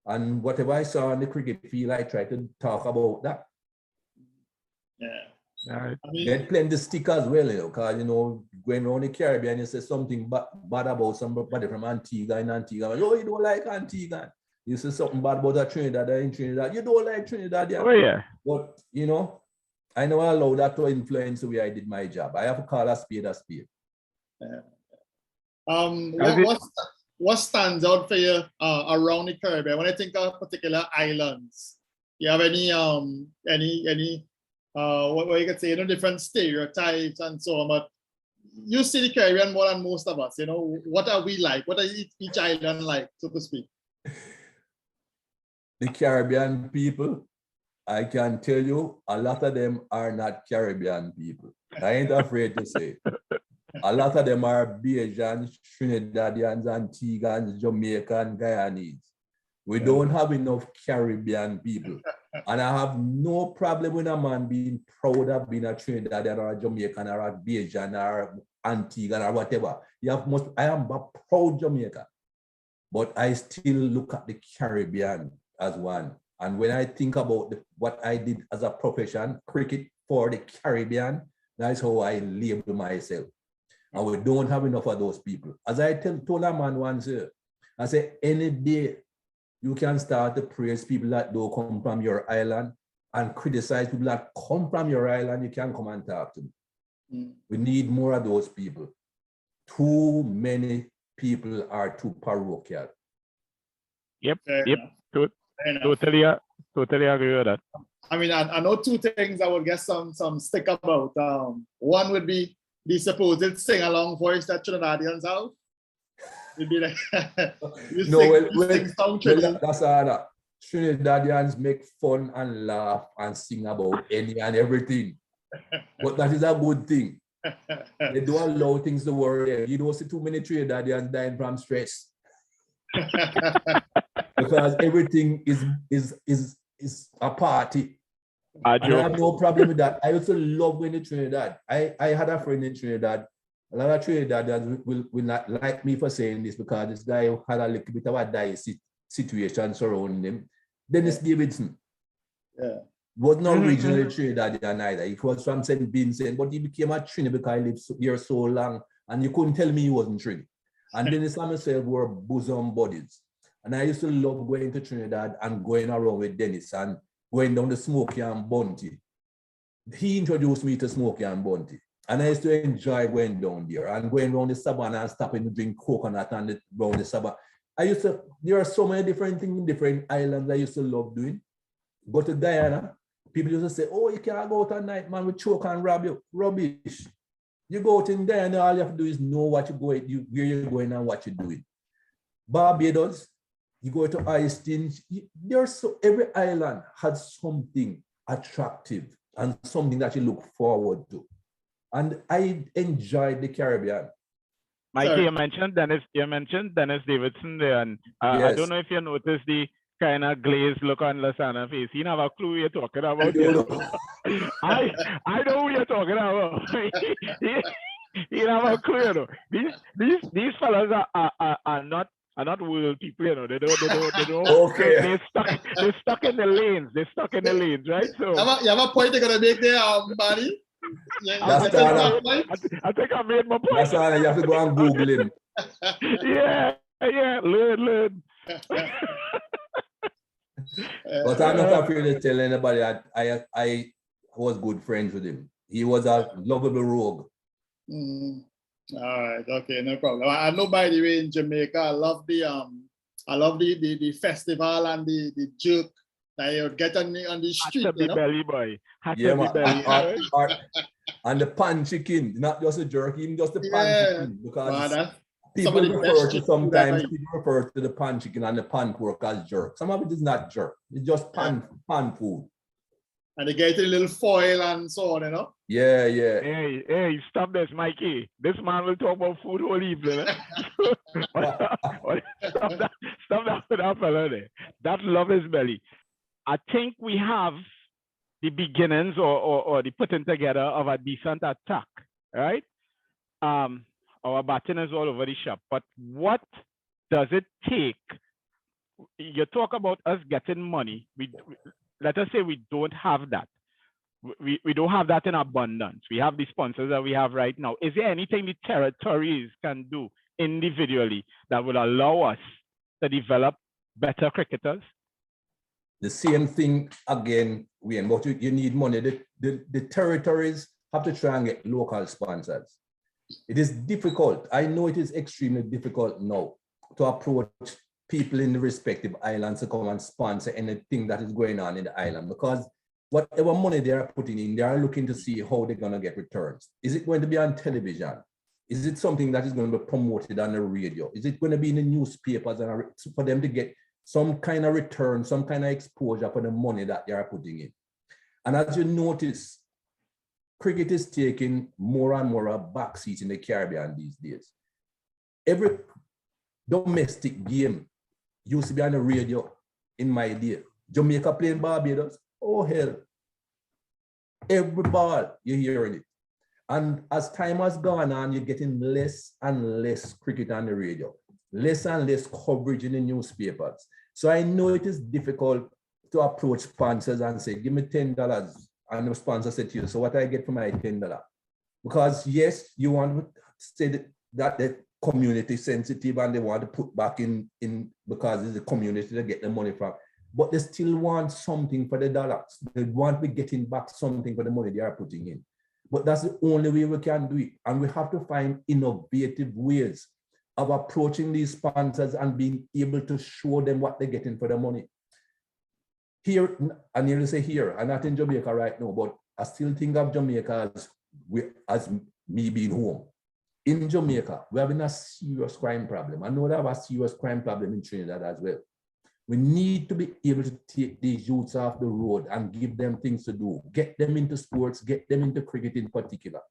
And whatever I saw on the cricket field, I tried to talk about that. Yeah. All right. Get plenty stick as well, you know, because, you know, going around the Caribbean, you say something bad about somebody from Antigua and Antigua. Oh, you don't like Antigua. You say something bad about a Trinidad in Trinidad. You don't like Trinidad. Yeah. Oh, yeah. But, you know, I never allow that to influence the way I did my job. I have to call a spade a spade. Yeah. What stands out for you around the Caribbean? When I think of particular islands, you have any what you could say, you know, different stereotypes and so on, but you see the Caribbean more than most of us, you know, what are we like? What are each island like, so to speak? The Caribbean people, I can tell you, a lot of them are not Caribbean people. I ain't afraid to say it. A lot of them are Bajans, Trinidadians, Antiguans, Jamaican, Guyanese. We don't have enough Caribbean people. And I have no problem with a man being proud of being a Trinidadian or a Jamaican or a Bajan or Antiguan or whatever. I am a proud Jamaican, but I still look at the Caribbean as one. And when I think about what I did as a profession, cricket for the Caribbean, that's how I label myself. And we don't have enough of those people. As I told a man once, I said, any day you can start to praise people that don't come from your island and criticize people that come from your island, you can come and talk to me. Mm. We need more of those people. Too many people are too parochial. Yep. Totally agree with that. I mean, I know two things I would get some stick about. One would be the supposed sing-along voice that Trinidadians have. It'd be like, that's all that. Trinidadians make fun and laugh and sing about any and everything. But that is a good thing. They don't allow things to worry. You don't see too many Trinidadians dying from stress. Because everything is a party. And I have no problem with that. I also love going to Trinidad. I had a friend in Trinidad. A lot of Trinidadians will not like me for saying this because this guy had a little bit of a dicey situation surrounding him. Dennis Davidson. Yeah. Was not originally Trinidadian either. He was from St. Vincent, but he became a Trini because he lived here so long. And you couldn't tell me he wasn't Trini. And Dennis and myself were bosom buddies. And I used to love going to Trinidad and going around with Dennis and going down to Smokey and Bounty. He introduced me to Smokey and Bounty. And I used to enjoy going down there and going around the savannah and stopping to drink coconut and around the savannah. There are so many different things in different islands I used to love doing. Go to Guyana, people used to say, oh, you can't go out at night, man, we choke and rob you. Rubbish. You go out in Guyana, all you have to do is know what you're going, where you're going and what you're doing. Barbados, you go to Iceland, every island has something attractive and something that you look forward to. And I enjoyed the Caribbean. Mikey, you mentioned Dennis Davidson there, and yes. I don't know if you noticed the kind of glazed look on Lasana's face. He never have a clue what you're talking about. I know what you're talking about. he never have a clue, you know. These fellas are not world people, you know. They don't. Okay. They're stuck in the lanes. They're stuck in the lanes, right? So you have a point you're gonna make there, Barney? I think I made my point. That's all. You have to go and Google him. yeah, learn. But I'm not afraid to tell anybody that I was good friends with him. He was a lovable rogue. All right, okay, no problem. I know, by the way, in Jamaica, I love the festival and the jerk that you get on the street. Had to be belly boy. Yeah, man. And the pan chicken, not just a jerk, even just the pan chicken, because people refer to the pan chicken and the pan pork as jerk. Some of it is not jerk. It's just pan food. And they get a little foil and so on, you know? Yeah. Hey, stop this, Mikey. This man will talk about food all evening. Stop that with that fella there. That love his belly. I think we have the beginnings or the putting together of a decent attack, right? Our batting is all over the shop, but what does it take? You talk about us getting money. Let us say we don't have that. We don't have that in abundance. We have the sponsors that we have right now. Is there anything the territories can do individually that will allow us to develop better cricketers? The same thing again, Wayne, but you need money. The territories have to try and get local sponsors. It is difficult. I know it is extremely difficult now to approach people in the respective islands to come and sponsor anything that is going on in the island, because whatever money they are putting in, they are looking to see how they're going to get returns. Is it going to be on television? Is it something that is going to be promoted on the radio? Is it going to be in the newspapers and for them to get some kind of return, some kind of exposure for the money that they are putting in? And as you notice, cricket is taking more and more a backseat in the Caribbean these days. Every domestic game used to be on the radio in my day. Jamaica playing Barbados, oh hell. Every ball, you're hearing it. And as time has gone on, you're getting less and less cricket on the radio, less and less coverage in the newspapers. So I know it is difficult to approach sponsors and say, give me $10. And the sponsor said to you, so what I get for my $10? Because yes, you want to say that the community sensitive and they want to put back in because it's the community to get the money from. But they still want something for the dollars. They want to be getting back something for the money they are putting in. But that's the only way we can do it. And we have to find innovative ways of approaching these sponsors and being able to show them what they're getting for the money. Here, I nearly say here, I'm not in Jamaica right now, but I still think of Jamaica as me being home. In Jamaica, we're having a serious crime problem. I know they have a serious crime problem in Trinidad as well. We need to be able to take these youths off the road and give them things to do, get them into sports, get them into cricket in particular.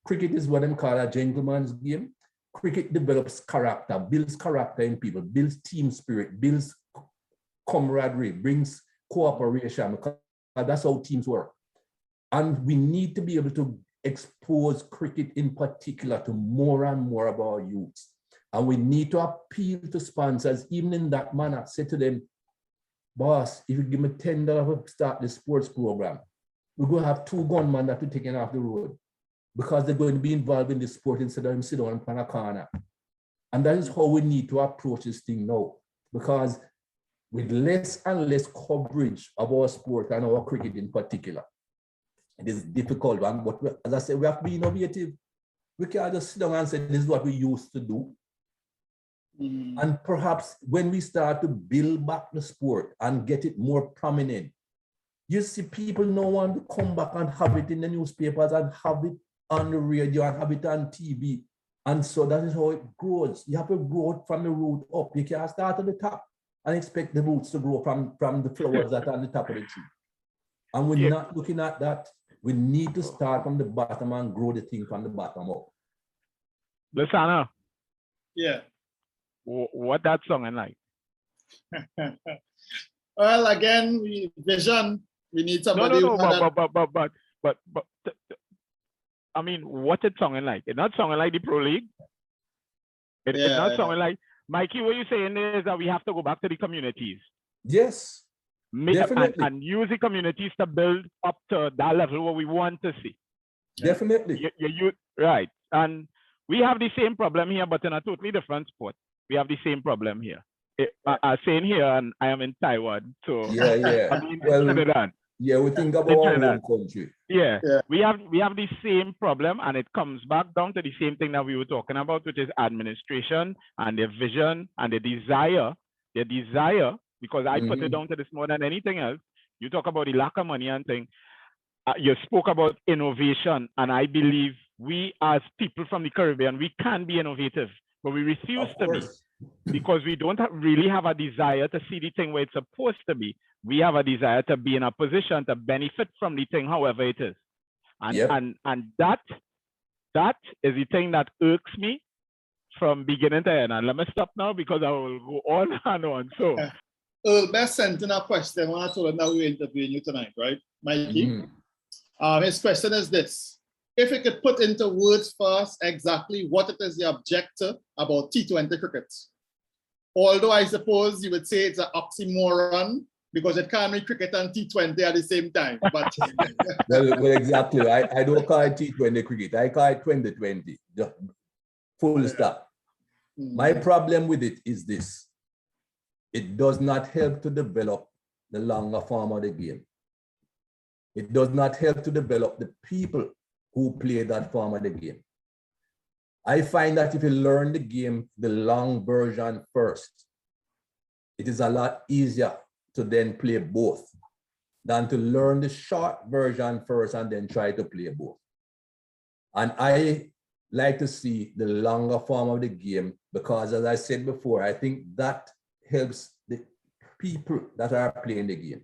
Cricket is what they call a gentleman's game. Cricket develops character, builds character in people, builds team spirit, builds camaraderie, brings cooperation, because that's how teams work. And we need to be able to expose cricket in particular to more and more of our youths. And we need to appeal to sponsors, even in that manner. Say to them, boss, if you give me $10 to start the sports program, we're going to have 2 gunmen that we're taking off the road because they're going to be involved in the sport instead of them sit down in a corner. And that is how we need to approach this thing now, because with less and less coverage of our sport and our cricket in particular, it is difficult. But as I said, we have to be innovative. We can't just sit down and say, this is what we used to do. And perhaps when we start to build back the sport and get it more prominent, you see people now want to come back and have it in the newspapers and have it on the radio and have it on TV. And so that is how it grows. You have to grow it from the root up. You can't start at the top and expect the roots to grow from the flowers that are on the top of the tree. And we're not looking at that. We need to start from the bottom and grow the thing from the bottom up. Lasana. Yeah. What that song is like? Well, again, vision. We need somebody. No. But I mean, what it sounding like? It's not sounding like the Pro League. It's not sounding like Mikey. What you're saying is that we have to go back to the communities. Yes, definitely. And use the communities to build up to that level what we want to see. Definitely. You right. And we have the same problem here, but in a totally different sport. We have the same problem here. I'm saying here, and I am in Taiwan. So yeah. I mean, well, yeah, we think about our own country. Yeah, we have the same problem, and it comes back down to the same thing that we were talking about, which is administration and their vision and the desire. Their desire, because I put it down to this more than anything else. You talk about the lack of money and thing. You spoke about innovation, and I believe we as people from the Caribbean, we can be innovative, but we refuse to be because we don't really have a desire to see the thing where it's supposed to be. We have a desire to be in a position to benefit from the thing, however it is. And that is the thing that irks me from beginning to end. And let me stop now because I will go on and on. So, Best sent in a question when I told him that we were interviewing you tonight, right, Mikey? His question is this. If you could put into words first exactly what it is you object to about T20 cricket. Although I suppose you would say it's an oxymoron because it can't be cricket and T20 at the same time. But well, exactly. I don't call it T20 cricket. I call it 2020. Full stop. My problem with it is this. It does not help to develop the longer form of the game. It does not help to develop the people who play that form of the game. I find that if you learn the game, the long version first, it is a lot easier to then play both than to learn the short version first and then try to play both. And I like to see the longer form of the game because, as I said before, I think that helps the people that are playing the game.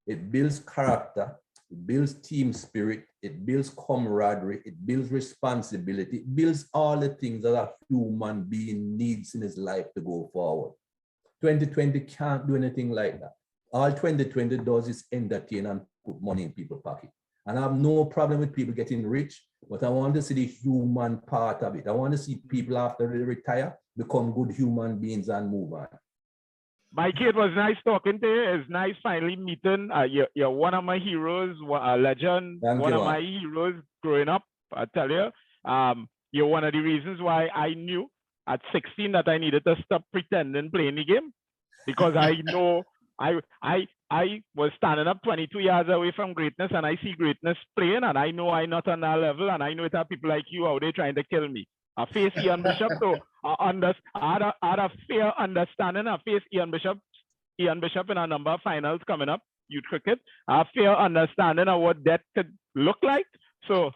It builds character, it builds team spirit, it builds camaraderie, it builds responsibility, it builds all the things that a human being needs in his life to go forward. 2020 can't do anything like that. All 2020 does is entertain and put money in people's pocket. And I have no problem with people getting rich, but I want to see the human part of it. I want to see people after they retire become good human beings and move on. Mikey, it was nice talking to you. It's nice finally meeting. You're one of my heroes, a legend, one of my heroes growing up. I tell you, you're one of the reasons why I knew at 16 that I needed to stop pretending playing the game, because I know I was standing up 22 yards away from greatness, and I see greatness playing, and I know I'm not on that level, and I know it are people like you out there trying to kill me. I face Ian Bishop, so I had a fair understanding. I face Ian Bishop in a number of finals coming up, youth cricket. I have fair understanding of what that could look like. So,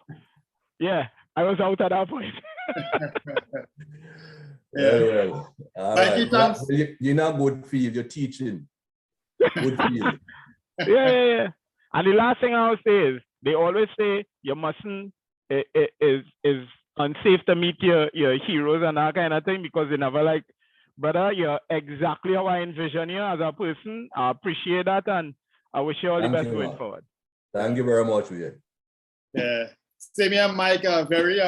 yeah, I was out at that point. Well. Right. You're not good field, you're teaching. Good field. Yeah. And the last thing I'll say is, they always say you mustn't, is unsafe to meet your heroes and that kind of thing, because they never like, brother, you're exactly how I envision you as a person. I appreciate that, and I wish you all the best going forward. Thank you very much, Lloyd. Yeah. Same here, Mike. Very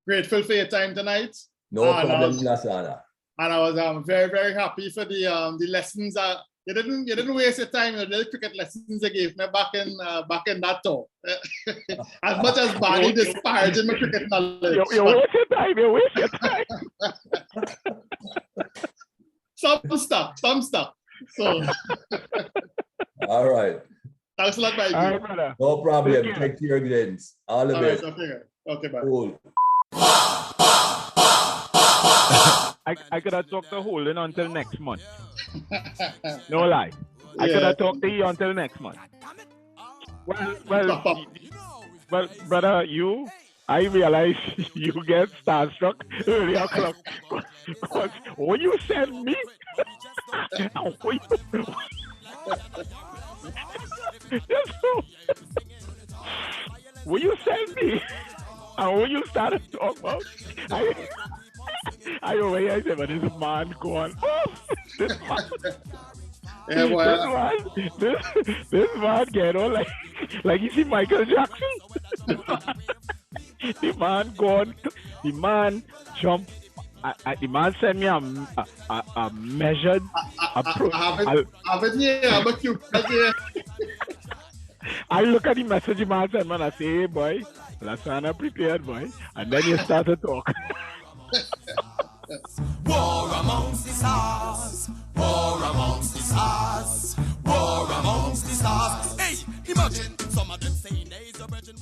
grateful for your time tonight. No problem, Lasana. And I was very, very happy for the lessons. You didn't waste your time. The little cricket lessons they gave me back in that tour. As much as Barney disparaging my cricket knowledge. You waste your time. Some stuff. So. All right. Thanks a lot, Mikey. All right, brother. No problem. Take care, Glens. All the best. Okay, bye. Cool. I could have talked to Holden until next month. No lie. I could have talked to you until next month. Well, brother, I realize you get starstruck early o'clock. Because when you send me, when you send me, and when you started to talk about, I said, but this man gone. Oh, this man. Yeah, boy. This man get on like you see Michael Jackson. The man gone. The man jump. The man sent me a measured approach. I haven't here, but you. I look at the message the man sent, man. I say, hey, boy, that's not prepared, boy. And then you start to talk. War amongst the stars, war amongst the stars, war amongst the stars. Hey, imagine some of them saying there's a virgin